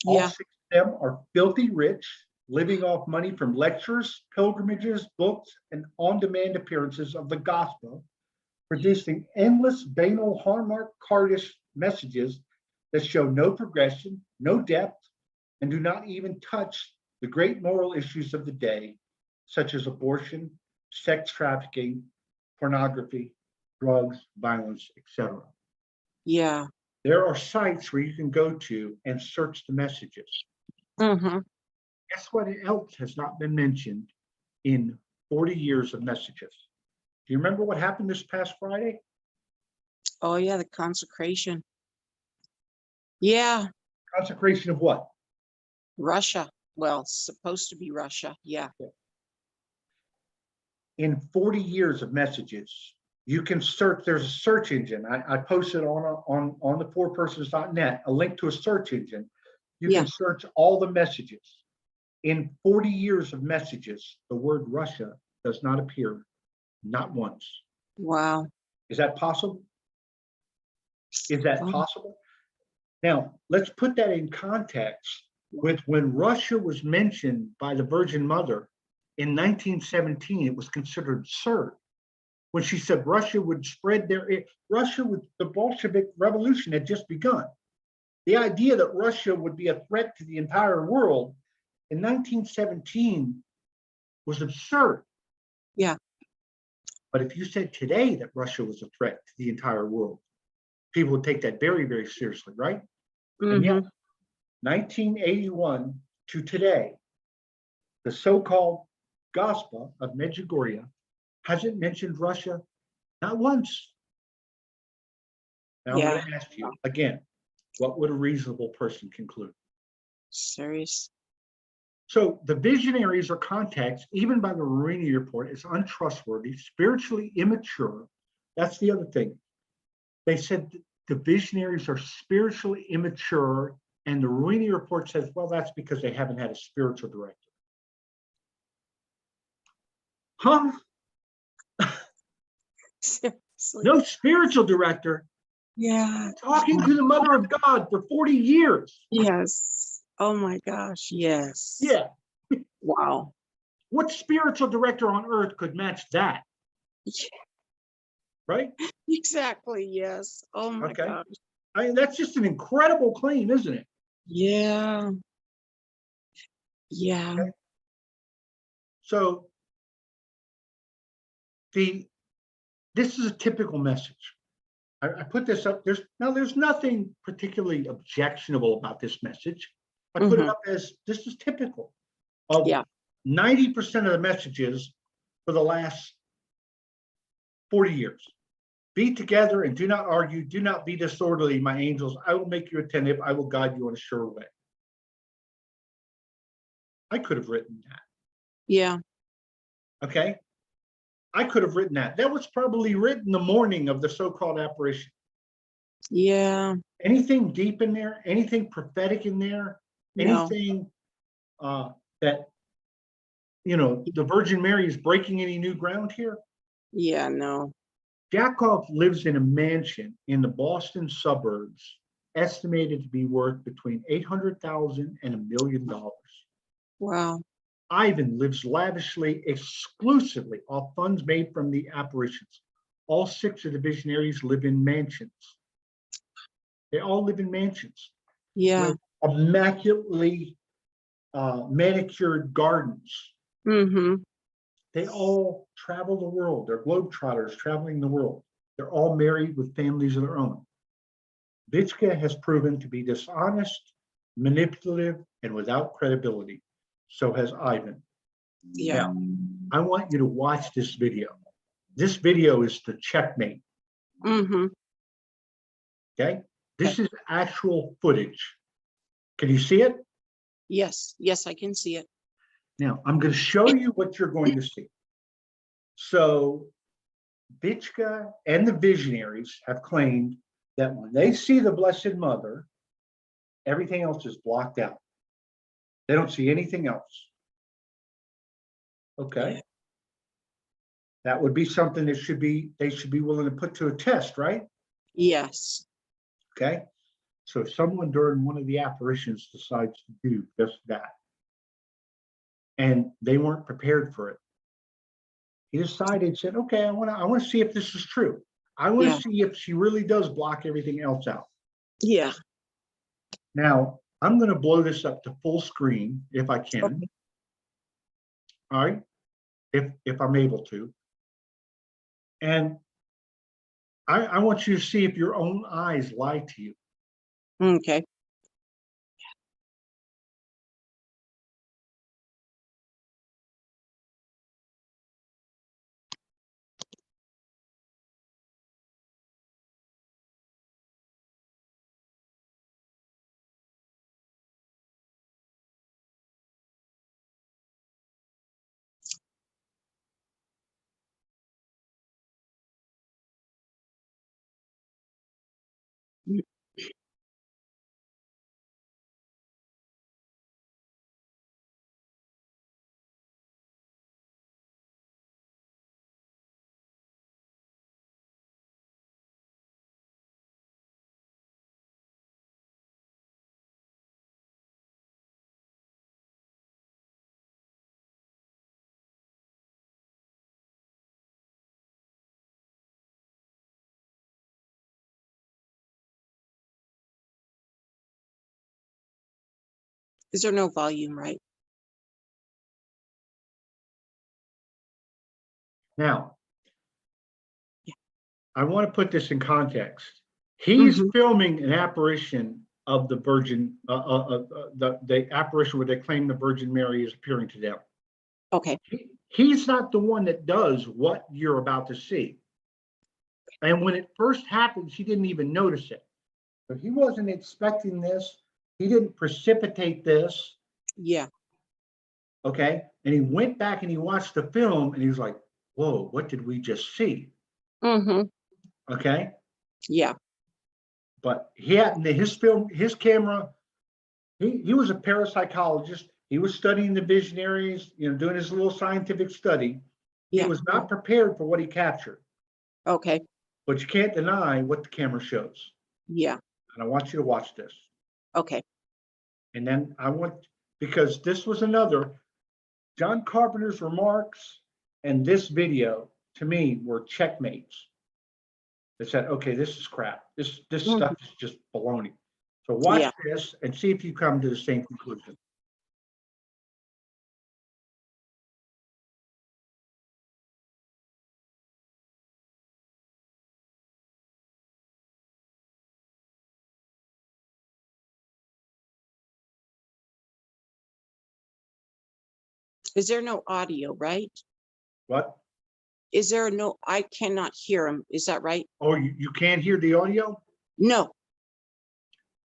All 6 of them are filthy rich, living off money from lectures, pilgrimages, books, and on-demand appearances of the gospel, producing endless banal hallmark cardish messages that show no progression, no depth, and do not even touch the great moral issues of the day, such as abortion, sex trafficking, pornography, drugs, violence, etc. Yeah. There are sites where you can go to and search the messages. Mm-hmm. Guess what else has not been mentioned in 40 years of messages? Do you remember what happened this past Friday? Oh yeah, the consecration. Yeah. Consecration of what? Russia. Well, supposed to be Russia. Yeah. In 40 years of messages, you can search. There's a search engine. I posted on the fourpersons.net a link to a search engine. You can search all the messages. In 40 years of messages, the word Russia does not appear, not once. Wow. Is that possible? Is that possible? Now, let's put that in context with when Russia was mentioned by the Virgin Mother in 1917, it was considered absurd. When she said Russia would spread Russia with the Bolshevik Revolution had just begun. The idea that Russia would be a threat to the entire world in 1917 was absurd. Yeah. But if you said today that Russia was a threat to the entire world, people would take that very, very seriously, right? And yet, 1981 to today, the so-called Gospel of Medjugorje hasn't mentioned Russia not once. Now I'm going to ask you again, what would a reasonable person conclude? Serious. So the visionaries or contacts, even by the Ruini report, is untrustworthy, spiritually immature. That's the other thing. They said the visionaries are spiritually immature, and the Ruini report says, well, that's because they haven't had a spiritual director. Huh? Seriously. No spiritual director? Yeah. Talking to the Mother of God for 40 years. Yes. Oh my gosh. Yes. Yeah. Wow. What spiritual director on earth could match that? Yeah, Right? exactly. Yes. Oh my Okay. gosh. I mean, that's just an incredible claim, isn't it? Yeah. Yeah. Okay. So this is a typical message. I put this up. There's nothing particularly objectionable about this message. I put it up as this is typical of 90% of the messages for the last 40 years. Be together and do not argue. Do not be disorderly, my angels. I will make you attentive. I will guide you on a sure way. I could have written that. Yeah. Okay. I could have written that. That was probably written the morning of the so-called apparition. Yeah. Anything deep in there? Anything prophetic in there? No. Anything that, the Virgin Mary is breaking any new ground here? Yeah. No. Jackov lives in a mansion in the Boston suburbs, estimated to be worth between $800,000 and $1 million. Wow. Ivan lives lavishly, exclusively off funds made from the apparitions. All 6 of the visionaries live in mansions. They all live in mansions. Yeah. With immaculately manicured gardens. They all travel the world. They're globetrotters traveling the world. They're all married with families of their own. Vitska has proven to be dishonest, manipulative, and without credibility. So has Ivan. Yeah. Now, I want you to watch this video. This video is the checkmate. Okay? This is actual footage. Can you see it? Yes. Yes, I can see it. Now, I'm going to show you what you're going to see. So, Vitska and the visionaries have claimed that when they see the Blessed Mother, everything else is blocked out. They don't see anything else. Okay. That would be something that they should be willing to put to a test, right? Yes. Okay. So if someone during one of the apparitions decides to do just that, and they weren't prepared for it, he decided, said, okay, I want to see if this is true. I want to see if she really does block everything else out. Yeah. Now, I'm going to blow this up to full screen if I can. Okay. All right. If I'm able to. And I want you to see if your own eyes lie to you. Okay. Is there no volume, right? Now, Yeah. I want to put this in context. He's Mhm. filming an apparition of the Virgin, the apparition where they claim the Virgin Mary is appearing to them. Okay. He's not the one that does what you're about to see. And when it first happened, he didn't even notice it. So he wasn't expecting this. He didn't precipitate this. Yeah. Okay. And he went back and he watched the film and he was like, whoa, what did we just see? Mm-hmm. Okay. Yeah. But he had his film, his camera, he was a parapsychologist. He was studying the visionaries, doing his little scientific study. He Yeah. was not prepared for what he captured. Okay. But you can't deny what the camera shows. Yeah. And I want you to watch this. Okay. And then because this was another, John Carpenter's remarks and this video to me were checkmates. That said, okay, this is crap. This stuff is just baloney. So watch this and see if you come to the same conclusion. Is there no audio, right? What? Is there no, I cannot hear him. Is that right? Oh, you can't hear the audio? No.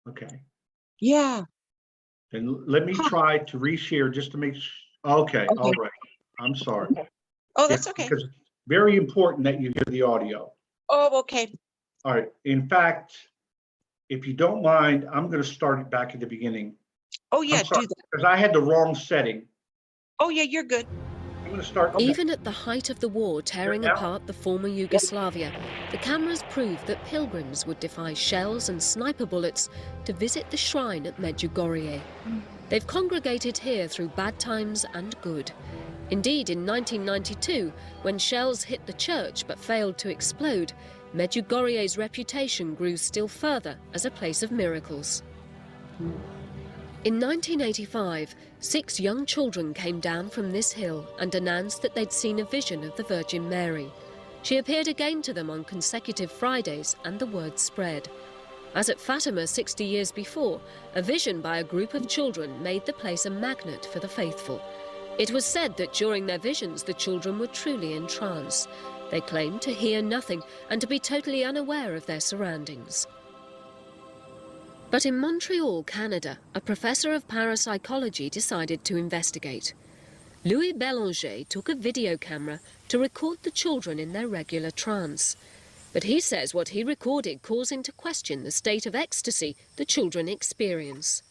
Okay. Yeah. Then let me try to reshare just to make okay. All right. I'm sorry. Oh, that's okay. Because it's very important that you hear the audio. Oh, okay. All right. In fact, if you don't mind, I'm going to start it back at the beginning. Oh, yeah, do that. Because I had the wrong setting. Oh, yeah, you're good. I'm going to start. Even at the height of the war tearing apart the former Yugoslavia, the cameras proved that pilgrims would defy shells and sniper bullets to visit the shrine at Medjugorje. They've congregated here through bad times and good. Indeed, in 1992, when shells hit the church but failed to explode, Medjugorje's reputation grew still further as a place of miracles. In 1985, 6 young children came down from this hill and announced that they'd seen a vision of the Virgin Mary. She appeared again to them on consecutive Fridays, and the word spread. As at Fatima 60 years before, a vision by a group of children made the place a magnet for the faithful. It was said that during their visions, the children were truly in trance. They claimed to hear nothing and to be totally unaware of their surroundings. But in Montreal, Canada, a professor of parapsychology decided to investigate. Louis Bélanger took a video camera to record the children in their regular trance. But he says what he recorded caused him to question the state of ecstasy the children experience.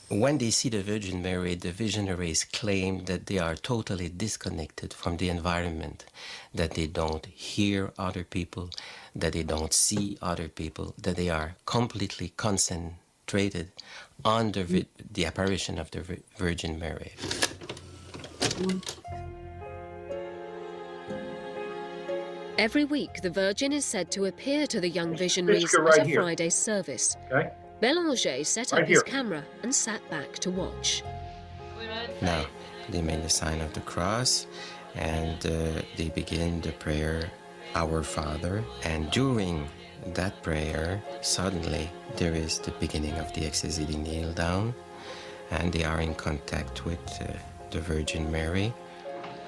When they see the Virgin Mary, the visionaries claim that they are totally disconnected from the environment, that they don't hear other people, that they don't see other people, that they are completely concentrated on the apparition of the Virgin Mary. Every week, the Virgin is said to appear to the young visionaries at a Friday service. Okay. Bélanger set up his camera and sat back to watch. Now, they made the sign of the cross and they begin the prayer, Our Father. And during that prayer, suddenly there is the beginning of the ecstasy. They kneel down and they are in contact with the Virgin Mary.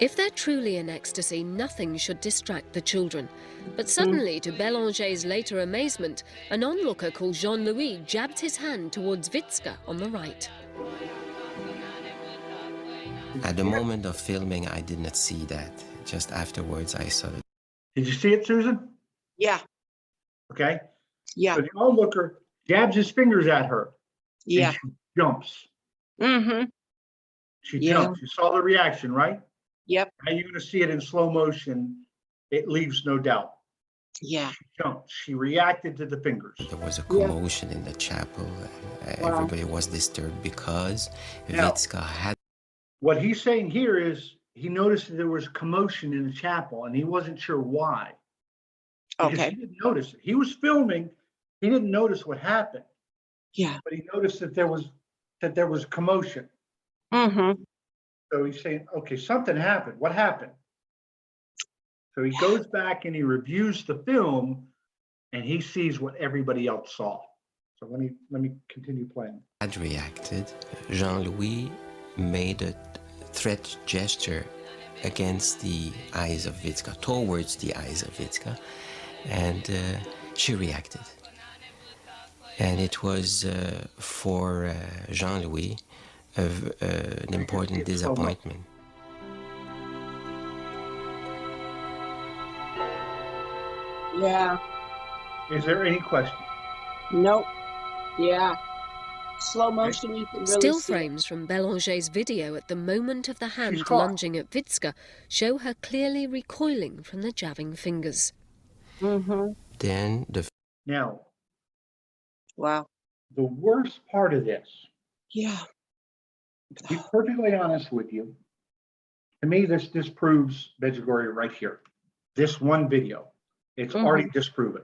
If they're truly in ecstasy, nothing should distract the children. But suddenly, to Bélanger's later amazement, an onlooker called Jean-Louis jabbed his hand towards Vitska on the right. At the moment of filming, I did not see that. Just afterwards, I saw it. Did you see it, Susan? Yeah. Okay. Yeah. So the onlooker jabs his fingers at her. Yeah. And she jumps. Mm-hmm. She jumps. You saw the reaction, right? Yep. Now you're going to see it in slow motion. It leaves no doubt. Yeah. She jumped. She reacted to the fingers. There was a commotion in the chapel. Everybody was disturbed because Vitska had... What he's saying here is he noticed that there was commotion in the chapel and he wasn't sure why. Because he didn't notice it. He was filming. He didn't notice what happened. Yeah. But he noticed that there was that there was commotion. Mm-hmm. So he's saying, okay, something happened. What happened? So he goes back and he reviews the film and he sees what everybody else saw. So let me continue playing. Had reacted. Jean-Louis made a threat gesture against the eyes of Witzka, towards the eyes of Witzka, and she reacted. And it was for Jean-Louis an important disappointment. Yeah. Is there any question? Nope. Yeah. Slow motion, you can really Still see it. frames from Bélanger's video at the moment of the hand caught. lunging at Witzka show her clearly recoiling from the jabbing fingers. Mm-hmm. Then Now, Wow. the worst part of this, Yeah. to be perfectly honest with you, to me, this disproves Medjugorje right here. This one video, it's already disproven.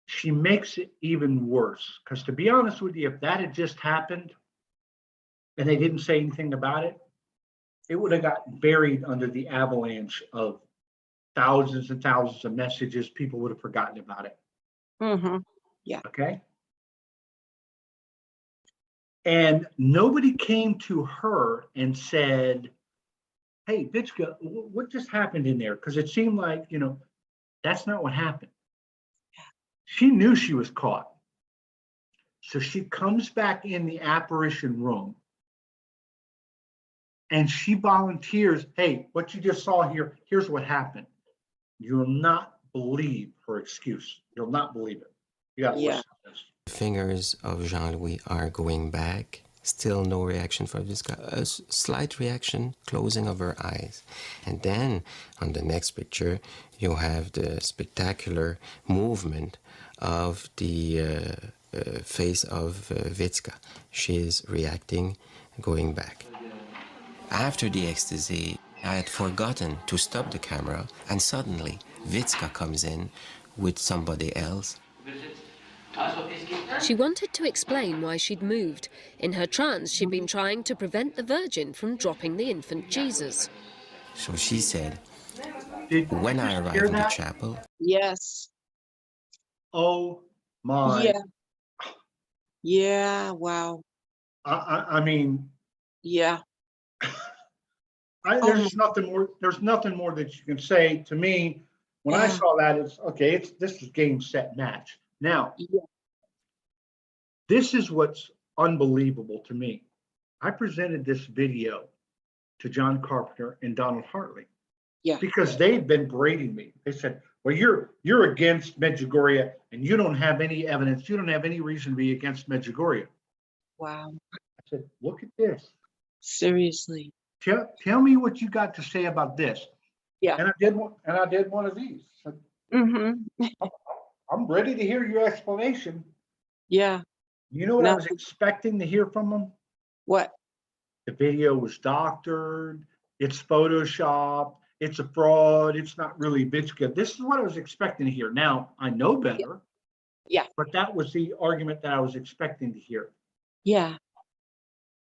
She makes it even worse, because to be honest with you, if that had just happened and they didn't say anything about it, it would have gotten buried under the avalanche of thousands and thousands of messages. People would have forgotten about it. Mm-hmm. Okay. And nobody came to her and said, hey, Bitchka, what just happened in there? Because it seemed like, that's not what happened. She knew she was caught. So she comes back in the apparition room and she volunteers, hey, what you just saw here, here's what happened. You'll not believe her excuse. You'll not believe it. You got to listen to this. the fingers of Jean-Louis are going back. Still no reaction from this guy. A slight reaction, closing of her eyes. And then on the next picture, you have the spectacular movement of the face of Witzka. She is reacting, going back. After the ecstasy, I had forgotten to stop the camera, and suddenly Witzka comes in with somebody else. She wanted to explain why she'd moved. In her trance, she'd been trying to prevent the Virgin from dropping the infant Jesus. So she said, Did when you I hear arrived in the that? chapel, Yes. Oh my. Yeah. Yeah. Wow. I mean, Yeah. there's nothing more. There's nothing more that you can say to me. When I saw that, it's okay. This is game, set, match. Now, Yeah. this is what's unbelievable to me. I presented this video to John Carpenter and Donald Hartley. Yeah. Because they've been berating me. They said, well, you're against Medjugorje and you don't have any evidence. You don't have any reason to be against Medjugorje. Wow. I said, look at this. Seriously. Tell me what you got to say about this. Yeah. And I did one of these. I said, Mm-hmm. I'm ready to hear your explanation. Yeah. You know what I was expecting to hear from them? What? The video was doctored. It's Photoshopped. It's a fraud. It's not really Bitchka. This is what I was expecting to hear. Now, I know better. Yeah. But that was the argument that I was expecting to hear. Yeah.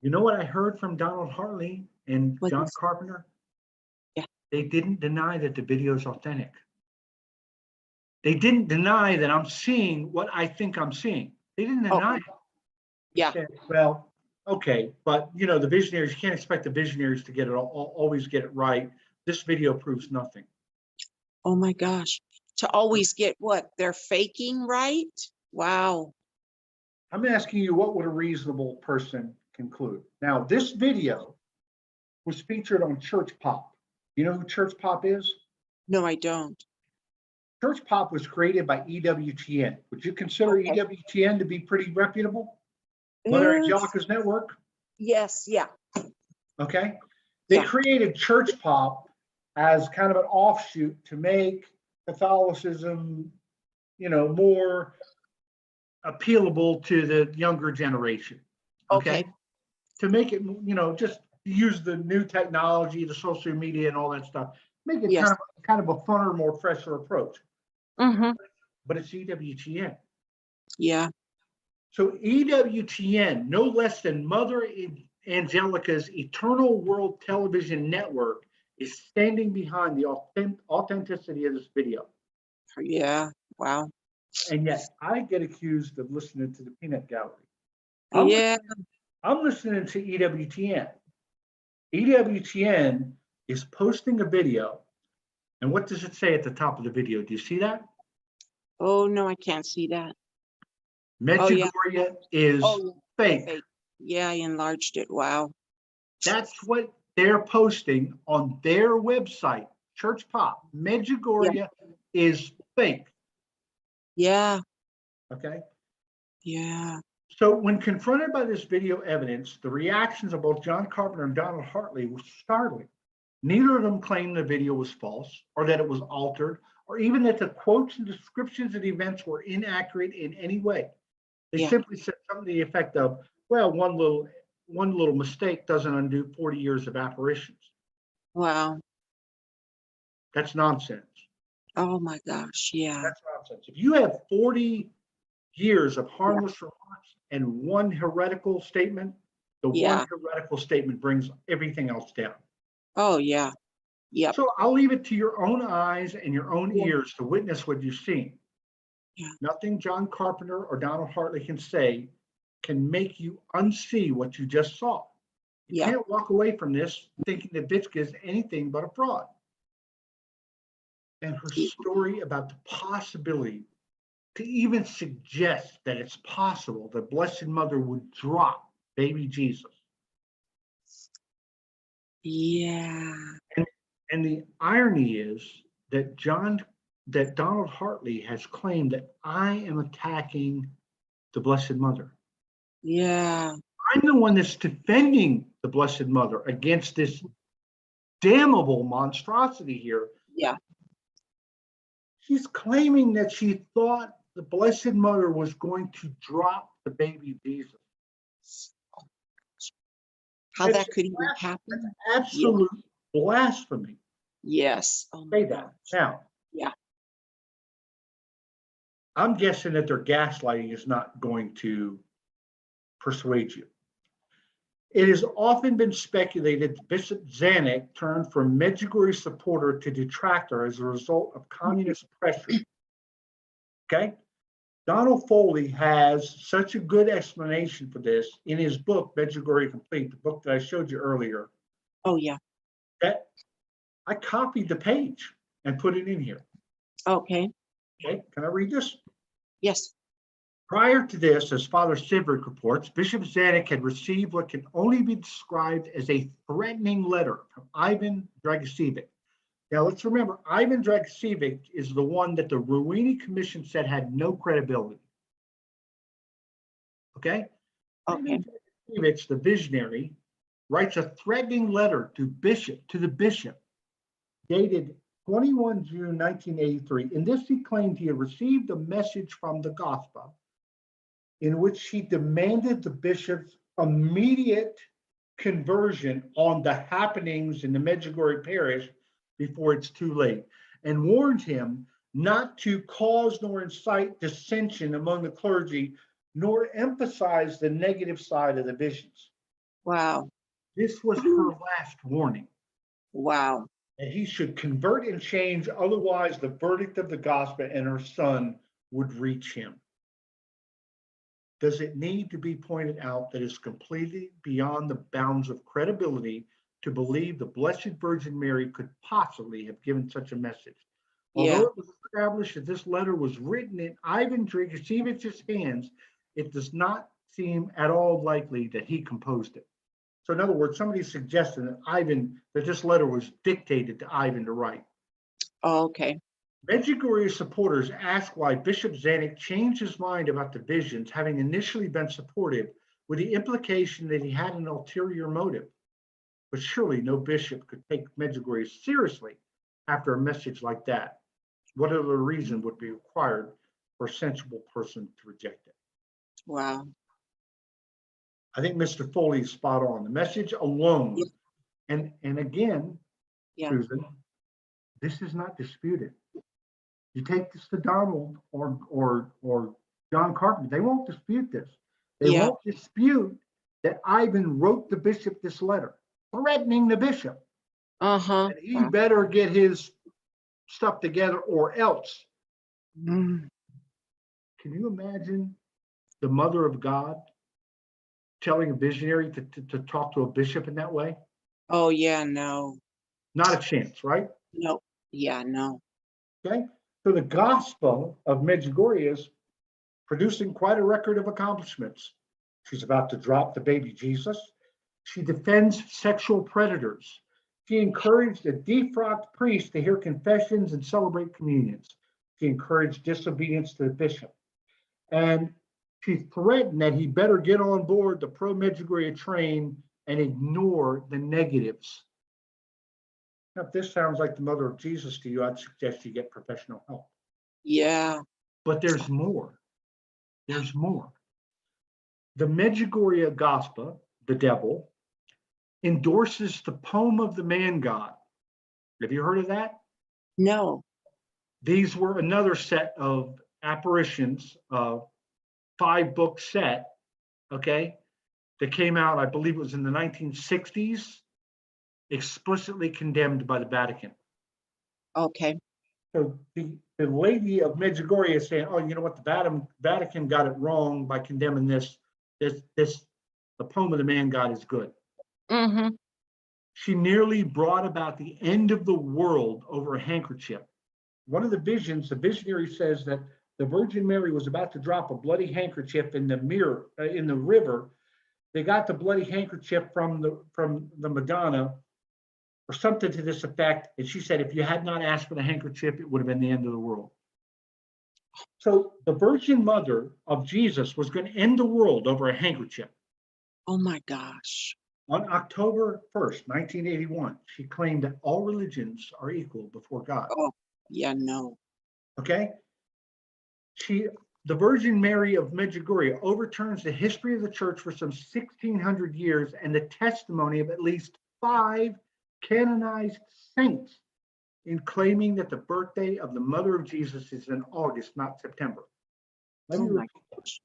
You know what I heard from Donald Hartley and What's John this? Carpenter? Yeah. They didn't deny that the video is authentic. They didn't deny that I'm seeing what I think I'm seeing. They didn't deny it. Yeah. They said, well, okay, but the visionaries, you can't expect the visionaries to get it always get it right. This video proves nothing. Oh my gosh. To always get what? They're faking, right? Wow. I'm asking you, what would a reasonable person conclude? Now, this video was featured on Church Pop. You know who Church Pop is? No, I don't. Church Pop was created by EWTN. Would you consider EWTN to be pretty reputable? Mother Angelica's network? Yes. Yeah. Okay. They created Church Pop as kind of an offshoot to make Catholicism, more appealable to the younger generation. Okay. To make it, just use the new technology, the social media and all that stuff, make it kind of a funner, more fresher approach. Mm-hmm. But it's EWTN. Yeah. So EWTN, no less than Mother Angelica's Eternal World Television Network, is standing behind the authenticity of this video. Yeah. Wow. And yet I get accused of listening to the peanut gallery. Yeah. I'm listening to EWTN. EWTN is posting a video. And what does it say at the top of the video? Do you see that? Oh, no, I can't see that. Medjugorje is fake. Fake. Yeah, I enlarged it. Wow. That's what they're posting on their website, Church Pop. Medjugorje is fake. Yeah. Okay. Yeah. So when confronted by this video evidence, the reactions of both John Carpenter and Donald Hartley were startling. Neither of them claimed the video was false or that it was altered or even that the quotes and descriptions of the events were inaccurate in any way. They simply said something to the effect of, well, one little mistake doesn't undo 40 years of apparitions. Wow. That's nonsense. Oh my gosh. Yeah. That's nonsense. If you have 40 years of harmless remarks and one heretical statement, the one heretical statement brings everything else down. Oh yeah. Yep. So I'll leave it to your own eyes and your own ears to witness what you've seen. Yeah. Nothing John Carpenter or Donald Hartley can say can make you unsee what you just saw. You can't walk away from this thinking that Vitska is anything but a fraud. And her story about the possibility to even suggest that it's possible the Blessed Mother would drop baby Jesus. Yeah. And the irony is that Donald Hartley has claimed that I am attacking the Blessed Mother. Yeah. I'm the one that's defending the Blessed Mother against this damnable monstrosity here. Yeah. She's claiming that she thought the Blessed Mother was going to drop the baby Jesus. How that could even happen? Absolute blasphemy. Yes. Oh my Say that. Now, I'm guessing that their gaslighting is not going to persuade you. It has often been speculated that Bishop Zanuck turned from Medjugorje supporter to detractor as a result of communist pressure. Okay? Donald Foley has such a good explanation for this in his book, Medjugorje Complete, the book that I showed you earlier. Oh, yeah. That I copied the page and put it in here. Okay. Okay, can I read this? Yes. Prior to this, as Father Sidrick reports, Bishop Zanuck had received what can only be described as a threatening letter from Ivan Dragicevic. Now, let's remember, Ivan Dragicevic is the one that the Ruini Commission said had no credibility. Okay? Ivan Dragicevic, the visionary, writes a threatening letter to the bishop, dated 21 June 1983. In this, he claimed he had received a message from the gospel in which he demanded the bishop's immediate conversion on the happenings in the Medjugorje parish before it's too late, and warned him not to cause nor incite dissension among the clergy, nor emphasize the negative side of the visions. Wow. This was her last warning. Wow. That he should convert and change, otherwise the verdict of the gospel and her son would reach him. Does it need to be pointed out that it's completely beyond the bounds of credibility to believe the Blessed Virgin Mary could possibly have given such a message? Although it was established that this letter was written in Ivan Dragicevic's hands, it does not seem at all likely that he composed it. So in other words, somebody's suggesting that this letter was dictated to Ivan to write. Oh, okay. Medjugorje supporters ask why Bishop Zanuck changed his mind about the visions, having initially been supportive, with the implication that he had an ulterior motive. But surely no bishop could take Medjugorje seriously after a message like that. What other reason would be required for a sensible person to reject it? Wow. I think Mr. Foley is spot on. The message alone, and again, Susan, this is not disputed. You take this to Donald or John Carpenter. They won't dispute this. They Yeah. won't dispute that Ivan wrote the bishop this letter, threatening the bishop. Uh-huh. And he better get his stuff together or else. Mm. Can you imagine the mother of God telling a visionary to talk to a bishop in that way? Oh, yeah, no. Not a chance, right? No. Yeah, no. Okay. So the gospel of Medjugorje is producing quite a record of accomplishments. She's about to drop the baby Jesus. She defends sexual predators. She encouraged a defrocked priest to hear confessions and celebrate communions. She encouraged disobedience to the bishop. And she threatened that he better get on board the pro-Medjugorje train and ignore the negatives. Now, if this sounds like the mother of Jesus to you, I'd suggest you get professional help. Yeah. But there's more. There's more. The Medjugorje gospel, the devil, endorses the poem of the man god. Have you heard of that? No. These were another set of apparitions, 5-book set, okay, that came out, I believe it was in the 1960s, explicitly condemned by the Vatican. Okay. So the lady of Medjugorje is saying, oh, you know what, the Vatican got it wrong by condemning this, the poem of the man god is good. Mm-hmm. She nearly brought about the end of the world over a handkerchief. One of the visions, the visionary says that the Virgin Mary was about to drop a bloody handkerchief in the river. They got the bloody handkerchief from the Madonna, or something to this effect. And she said, if you had not asked for the handkerchief, it would have been the end of the world. So the Virgin Mother of Jesus was going to end the world over a handkerchief. Oh my gosh. On October 1st, 1981, she claimed that all religions are equal before God. Oh, yeah, no. Okay? The Virgin Mary of Medjugorje overturns the history of the church for some 1,600 years and the testimony of at least 5 canonized saints in claiming that the birthday of the Mother of Jesus is in August, not September. Let me Oh my repeat. gosh.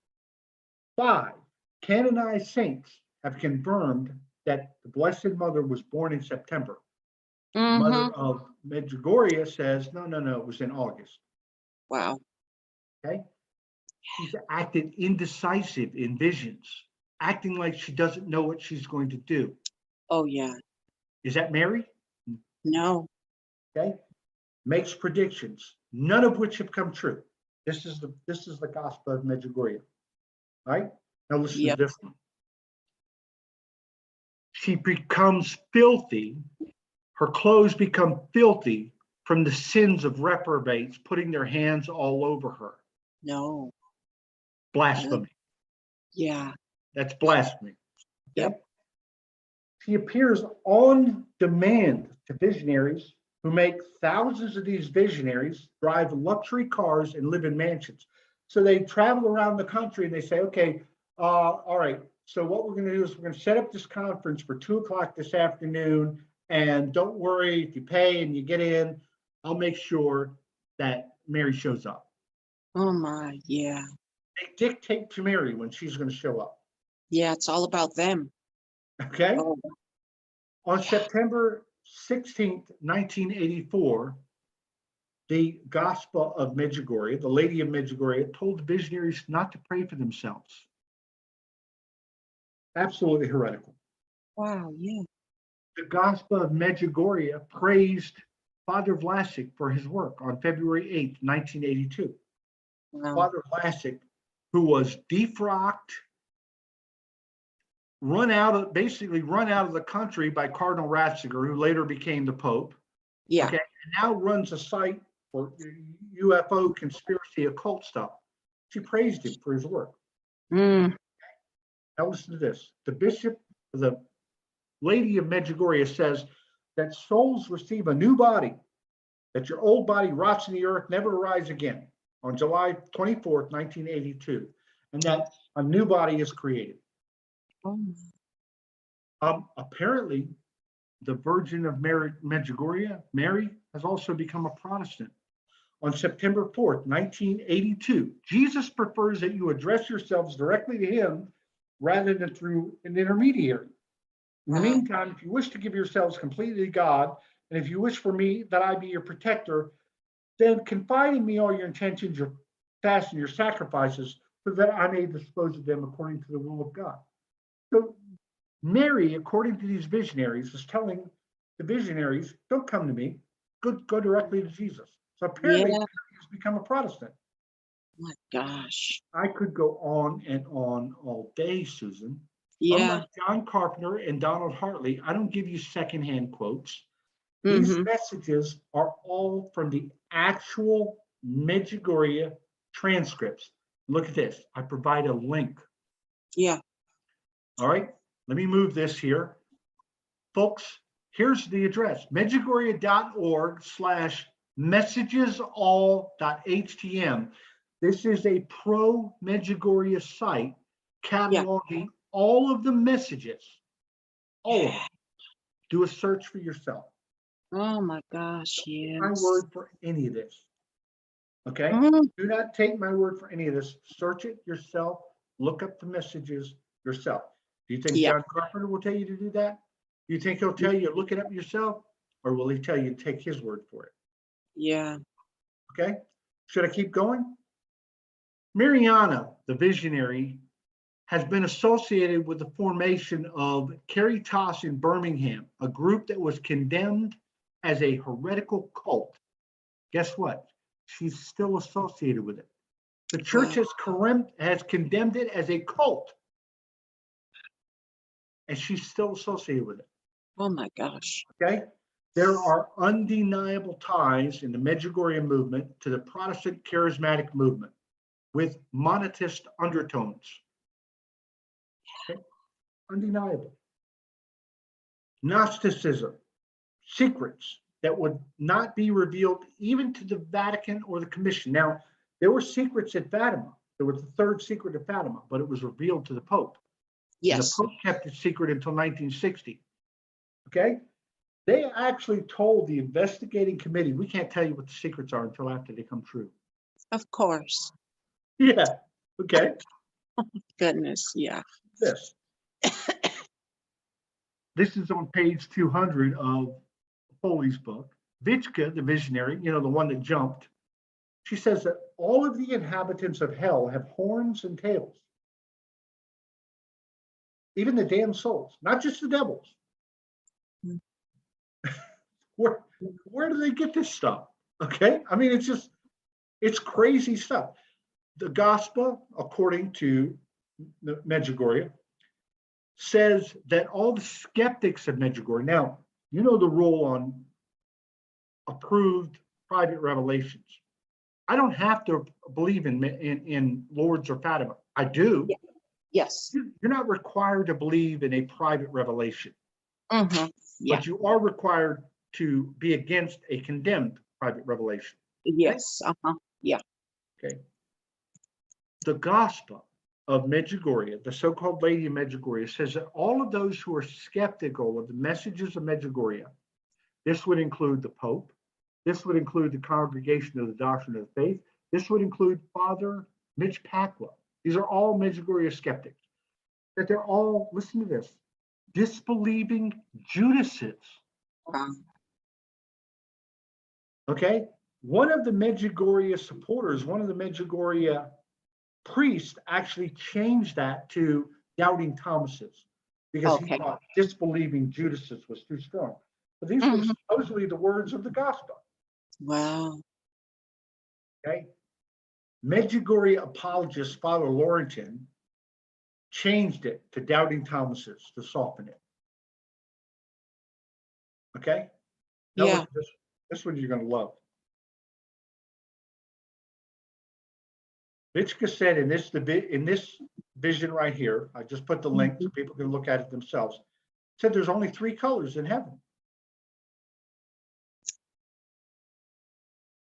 5 canonized saints have confirmed that the Blessed Mother was born in September. Mm-hmm. Mother of Medjugorje says, no, it was in August. Wow. Okay. She's acted indecisive in visions, acting like she doesn't know what she's going to do. Oh, yeah. Is that Mary? No. Okay. Makes predictions, none of which have come true. This is the gospel of Medjugorje. Right? Now listen to this one. She becomes filthy. Her clothes become filthy from the sins of reprobates putting their hands all over her. No. Blasphemy. Yeah. That's blasphemy. Yep. She appears on demand to visionaries who make thousands of these visionaries drive luxury cars and live in mansions. So they travel around the country and they say, okay, all right, so what we're going to do is we're going to set up this conference for 2:00 this afternoon. And don't worry, if you pay and you get in, I'll make sure that Mary shows up. Oh my, yeah. They dictate to Mary when she's going to show up. Yeah, it's all about them. Okay. Oh. On September 16th, 1984, the Gospel of Medjugorje, the Lady of Medjugorje, told the visionaries not to pray for themselves. Absolutely heretical. Wow, yeah. The Gospel of Medjugorje praised Father Vlasic for his work on February 8th, 1982. Wow. Father Vlasic, who was defrocked, basically run out of the country by Cardinal Ratzinger, who later became the Pope. Yeah. Okay, and now runs a site for UFO conspiracy occult stuff. She praised him for his work. Mm. Now listen to this. The Lady of Medjugorje says that souls receive a new body, that your old body rots in the earth, never to rise again, on July 24th, 1982, and that a new body is created. Oh. Apparently, the Virgin of Medjugorje, Mary, has also become a Protestant. on September 4th, 1982. Jesus prefers that you address yourselves directly to him rather than through an intermediary. In the meantime, if you wish to give yourselves completely to God, and if you wish for me that I be your protector, then confide in me all your intentions, your fast and your sacrifices, so that I may dispose of them according to the will of God. So Mary, according to these visionaries, is telling the visionaries, don't come to me, go directly to Jesus. So apparently Yeah. Mary has become a Protestant. My gosh. I could go on and on all day, Susan. Yeah. Unlike John Carpenter and Donald Hartley, I don't give you secondhand quotes. These messages are all from the actual Medjugorje transcripts. Look at this. I provide a link. Yeah. All right. Let me move this here. Folks, here's the address. Medjugorje.org/messagesall.htm. This is a pro-Medjugorje site cataloging all of the messages. All of them. Do a search for yourself. Oh my gosh, yes. My word for any of this. Okay? Do not take my word for any of this. Search it yourself. Look up the messages yourself. Do you think John Carpenter will tell you to do that? Do you think he'll tell you to look it up yourself? Or will he tell you to take his word for it? Yeah. Okay? Should I keep going? Mariana, the visionary, has been associated with the formation of Caritas in Birmingham, a group that was condemned as a heretical cult. Guess what? She's still associated with it. The church has condemned it as a cult, and she's still associated with it. Oh my gosh. Okay? There are undeniable ties in the Medjugorje movement to the Protestant charismatic movement with monetist undertones. Okay? Undeniable. Gnosticism, secrets that would not be revealed even to the Vatican or the Commission. Now, there were secrets at Fatima. There was the third secret of Fatima, but it was revealed to the Pope. Yes. And the Pope kept it secret until 1960. Okay? They actually told the investigating committee, we can't tell you what the secrets are until after they come true. Of course. Yeah. Okay. Goodness. Yeah. This. This is on page 200 of Foley's book. Vichka, the visionary, the one that jumped, she says that all of the inhabitants of hell have horns and tails. Even the damned souls, not just the devils. Where do they get this stuff? Okay. I mean, it's crazy stuff. The gospel, according to the Medjugorje, says that all the skeptics of Medjugorje, now, you know the rule on approved private revelations. I don't have to believe in Lourdes or Fatima. I do. Yeah. Yes. You're not required to believe in a private revelation. Yeah. But you are required to be against a condemned private revelation. Yes. Yeah. Okay. The gospel of Medjugorje, the so-called Lady of Medjugorje, says that all of those who are skeptical of the messages of Medjugorje, this would include the Pope, this would include the Congregation of the Doctrine of the Faith, this would include Father Mitch Pacwa. These are all Medjugorje skeptics. That they're all, listen to this, disbelieving Judases. Wow. Okay? One of the Medjugorje supporters, one of the Medjugorje priests actually changed that to doubting Thomases because he thought disbelieving Judases was too strong. But these were supposedly the words of the gospel. Wow. Okay? Medjugorje apologist Father Laurentin changed it to doubting Thomases to soften it. Okay? Now Yeah. this one you're going to love. Vichka said in this vision right here, I just put the link so people can look at it themselves, said there's only 3 colors in heaven.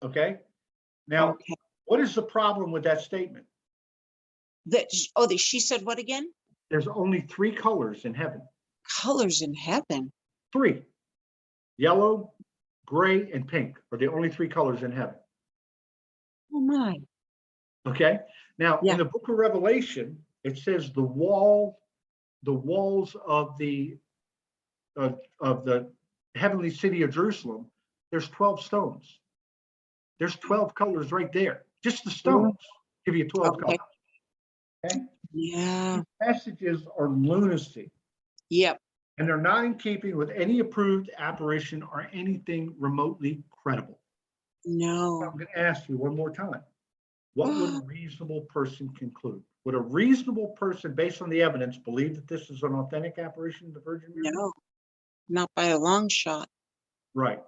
Okay? Now, what is the problem with that statement? That she said what again? There's only 3 colors in heaven. Colors in heaven. 3. Yellow, gray, and pink are the only 3 colors in heaven. Oh my. Okay. Now, Yeah. in the book of Revelation, it says the walls of the heavenly city of Jerusalem, there's 12 stones. There's 12 colors right there. Just the stones give you 12 Okay. colors. Okay. Yeah. These messages are lunacy, Yep. and they're not in keeping with any approved apparition or anything remotely credible. I'm No. going to ask you one more time. What would a reasonable person conclude? Would a reasonable person, based on the evidence, believe that this is an authentic apparition of the Virgin Mary? No. Not by a long shot. Right.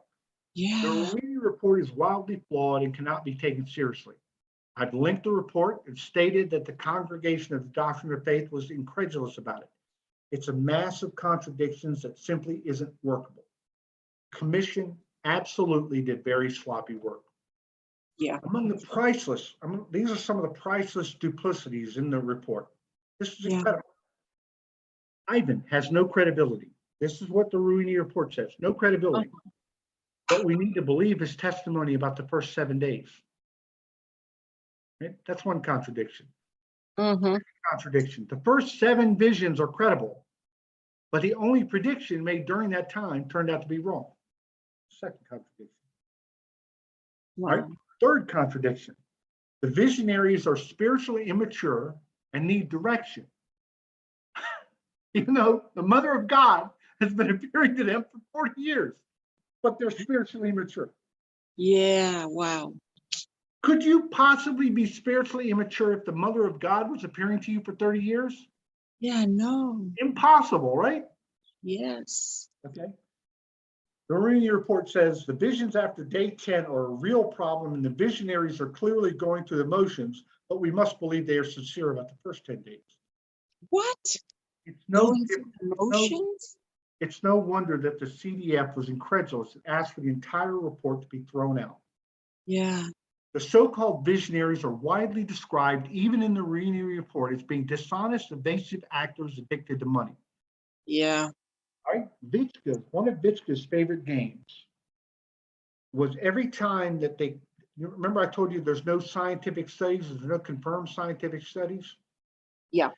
The Yeah. Ruini report is wildly flawed and cannot be taken seriously. I've linked the report. It stated that the Congregation of the Doctrine of Faith was incredulous about it. It's a mass of contradictions that simply isn't workable. Commission absolutely did very sloppy work. Yeah. These are some of the priceless duplicities in the report. This is Yeah. incredible. Ivan has no credibility. This is what the Ruini report says, no credibility. But we need to believe his testimony about the first 7 days. Right? That's one contradiction. Contradiction. The first 7 visions are credible, but the only prediction made during that time turned out to be wrong. Second contradiction. Wow. Right? Third contradiction. The visionaries are spiritually immature and need direction. Even though the Mother of God has been appearing to them for 40 years, but they're spiritually immature. Yeah. Wow. Could you possibly be spiritually immature if the Mother of God was appearing to you for 30 years? Yeah. No. Impossible, right? Yes. Okay. The Ruini report says the visions after day 10 are a real problem, and the visionaries are clearly going through the motions, but we must believe they are sincere about the first 10 days. What? It's no, Going through emotions? it's no wonder that the CDF was incredulous and asked for the entire report to be thrown out. Yeah. The so-called visionaries are widely described, even in the Ruini report, as being dishonest, evasive actors addicted to money. Yeah. Right? One of Vitka's favorite games was every time that you remember I told you there's no scientific studies, there's no confirmed scientific studies? Yeah.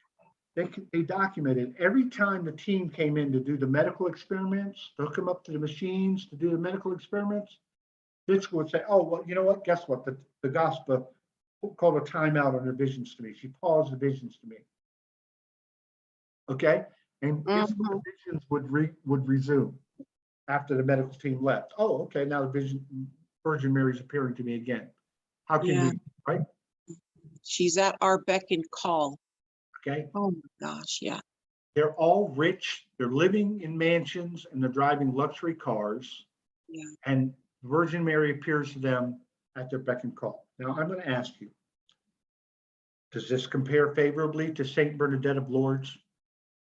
They documented every time the team came in to do the medical experiments, to hook them up to the machines, to do the medical experiments, Vitka would say, oh, well, you know what? Guess what? The gospel called a timeout on her visions to me. She paused the visions to me. Okay? And guess what? The visions would resume after the medical team left. Oh, okay, now the Virgin Mary's appearing to me again. How can we, right? She's at our beck and call. Okay. Oh my gosh, yeah. They're all rich, they're living in mansions, and they're driving luxury cars. Yeah. And Virgin Mary appears to them at their beck and call. Now, I'm going to ask you, does this compare favorably to Saint Bernadette of Lourdes?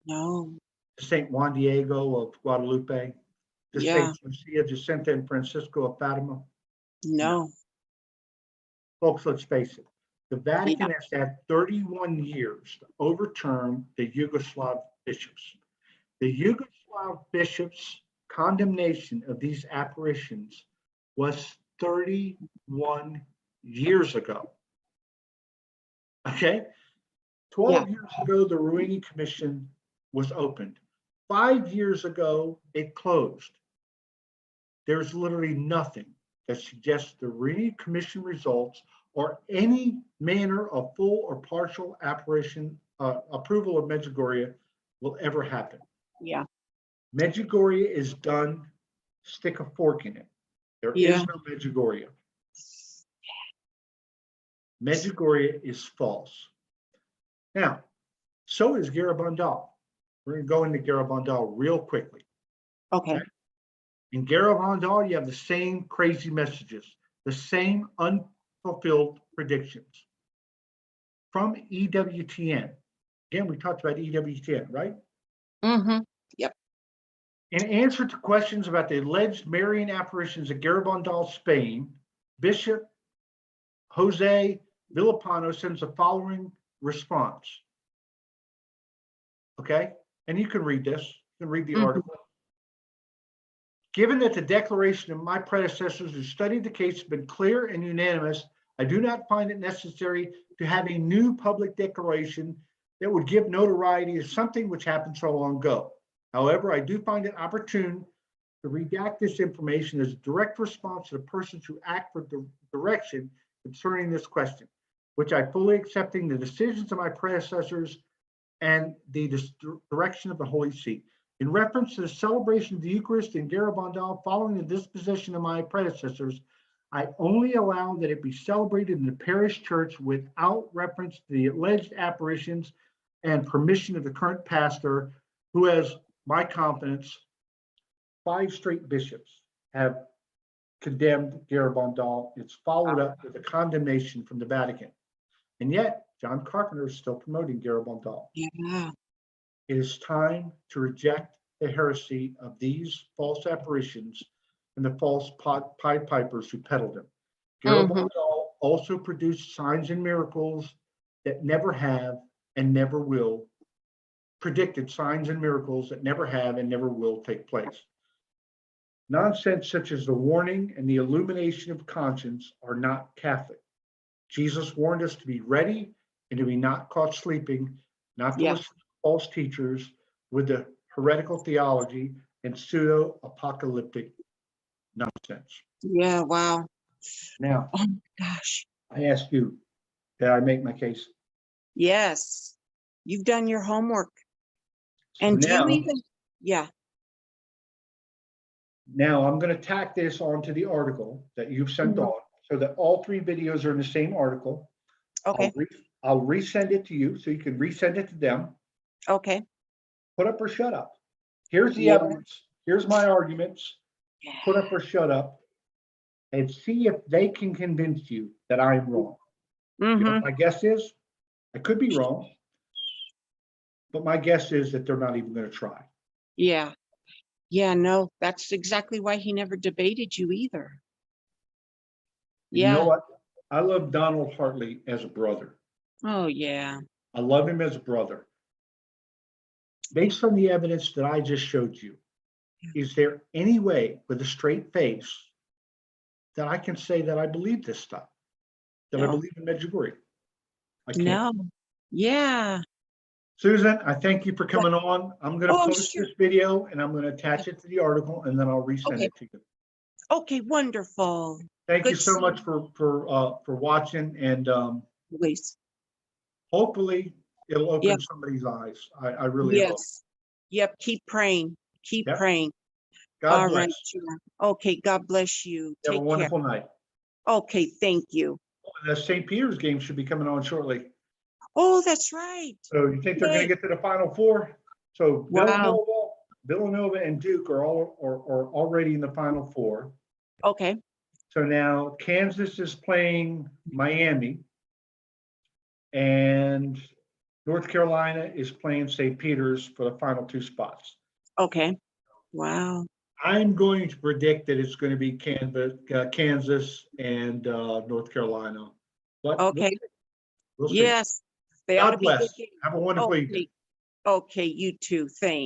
No. To Saint Juan Diego of Guadalupe? To Saint Lucia Jacinta and Francisco of Fatima? No. Folks, let's face it. The Vatican has had 31 years to overturn the Yugoslav bishops. The Yugoslav bishops' condemnation of these apparitions was 31 years ago. Okay? 12 years ago, the Ruini Commission was opened. 5 years ago, it closed. There's literally nothing that suggests the Ruini Commission results or any manner of full or partial apparition approval of Medjugorje will ever happen. Yeah. Medjugorje is done. Stick a fork in it. There is no Medjugorje. Medjugorje is false. Now, so is Garabandal. We're going to go into Garabandal real quickly. Okay. In Garabandal, you have the same crazy messages, the same unfulfilled predictions from EWTN. Again, we talked about EWTN, right? Yep. In answer to questions about the alleged Marian apparitions at Garabandal, Spain, Bishop Jose Villapano sends the following response. Okay, and you can read this, you can read the article. Given that the declaration of my predecessors who studied the case has been clear and unanimous, I do not find it necessary to have a new public declaration that would give notoriety to something which happened so long ago. However, I do find it opportune to redact this information as a direct response to the persons who act for direction concerning this question, which I fully accepting the decisions of my predecessors and the direction of the Holy See. In reference to the celebration of the Eucharist in Garabandal following the disposition of my predecessors, I only allow that it be celebrated in the parish church without reference to the alleged apparitions and permission of the current pastor, who has my confidence. 5 straight bishops have condemned Garabandal. It's followed up with a condemnation from the Vatican. And yet, John Carpenter is still promoting Garabandal. Yeah. It is time to reject the heresy of these false apparitions and the false Pied Pipers who peddled them. Garabandal also produced signs and miracles that never have and never will, predicted signs and miracles that never have and never will take place. Nonsense such as the warning and the illumination of conscience are not Catholic. Jesus warned us to be ready and to be not caught sleeping, not to listen to false teachers with the heretical theology and pseudo-apocalyptic nonsense. Yeah, wow. Now, Oh my gosh. I ask you, did I make my case? Yes. You've done your homework. So And do now, you even, yeah. now I'm going to tack this onto the article that you've sent on so that all 3 videos are in the same article. Okay. I'll resend it to you so you can resend it to them. Okay. Put up or shut up. Here's the evidence. Here's my arguments. Put up or shut up, and see if they can convince you that I'm wrong. You know what my guess is? I could be wrong, but my guess is that they're not even going to try. Yeah. Yeah, no, that's exactly why he never debated you either. You know what? I love Donald Hartley as a brother. Oh, yeah. I love him as a brother. Based on the evidence that I just showed you, is there any way with a straight face that I can say that I believe this stuff, that I believe in Medjugorje? I can't. No. Yeah. Susan, I thank you for coming on. I'm going to post sure. this video and I'm going to attach it to the article and then I'll resend it to you. Okay, wonderful. Thank you so much for watching, and Please. hopefully it'll open somebody's eyes. I really hope. Yep. Keep praying. Keep praying. God All bless. right. Sure. Okay. God bless you. Have a Take wonderful care. night. Okay. Thank you. The St. Peter's game should be coming on shortly. Oh, that's right. So you think they're going to get to the Final Four? So Wow. Villanova and Duke are already in the Final Four. Okay. So now Kansas is playing Miami, and North Carolina is playing St. Peter's for the final 2 spots. Okay. Wow. I'm going to predict that it's going to be Kansas and North Carolina. But Okay. we'll see. Yes. They ought to God be bless. good. Have a wonderful evening. Okay. You too. Thanks.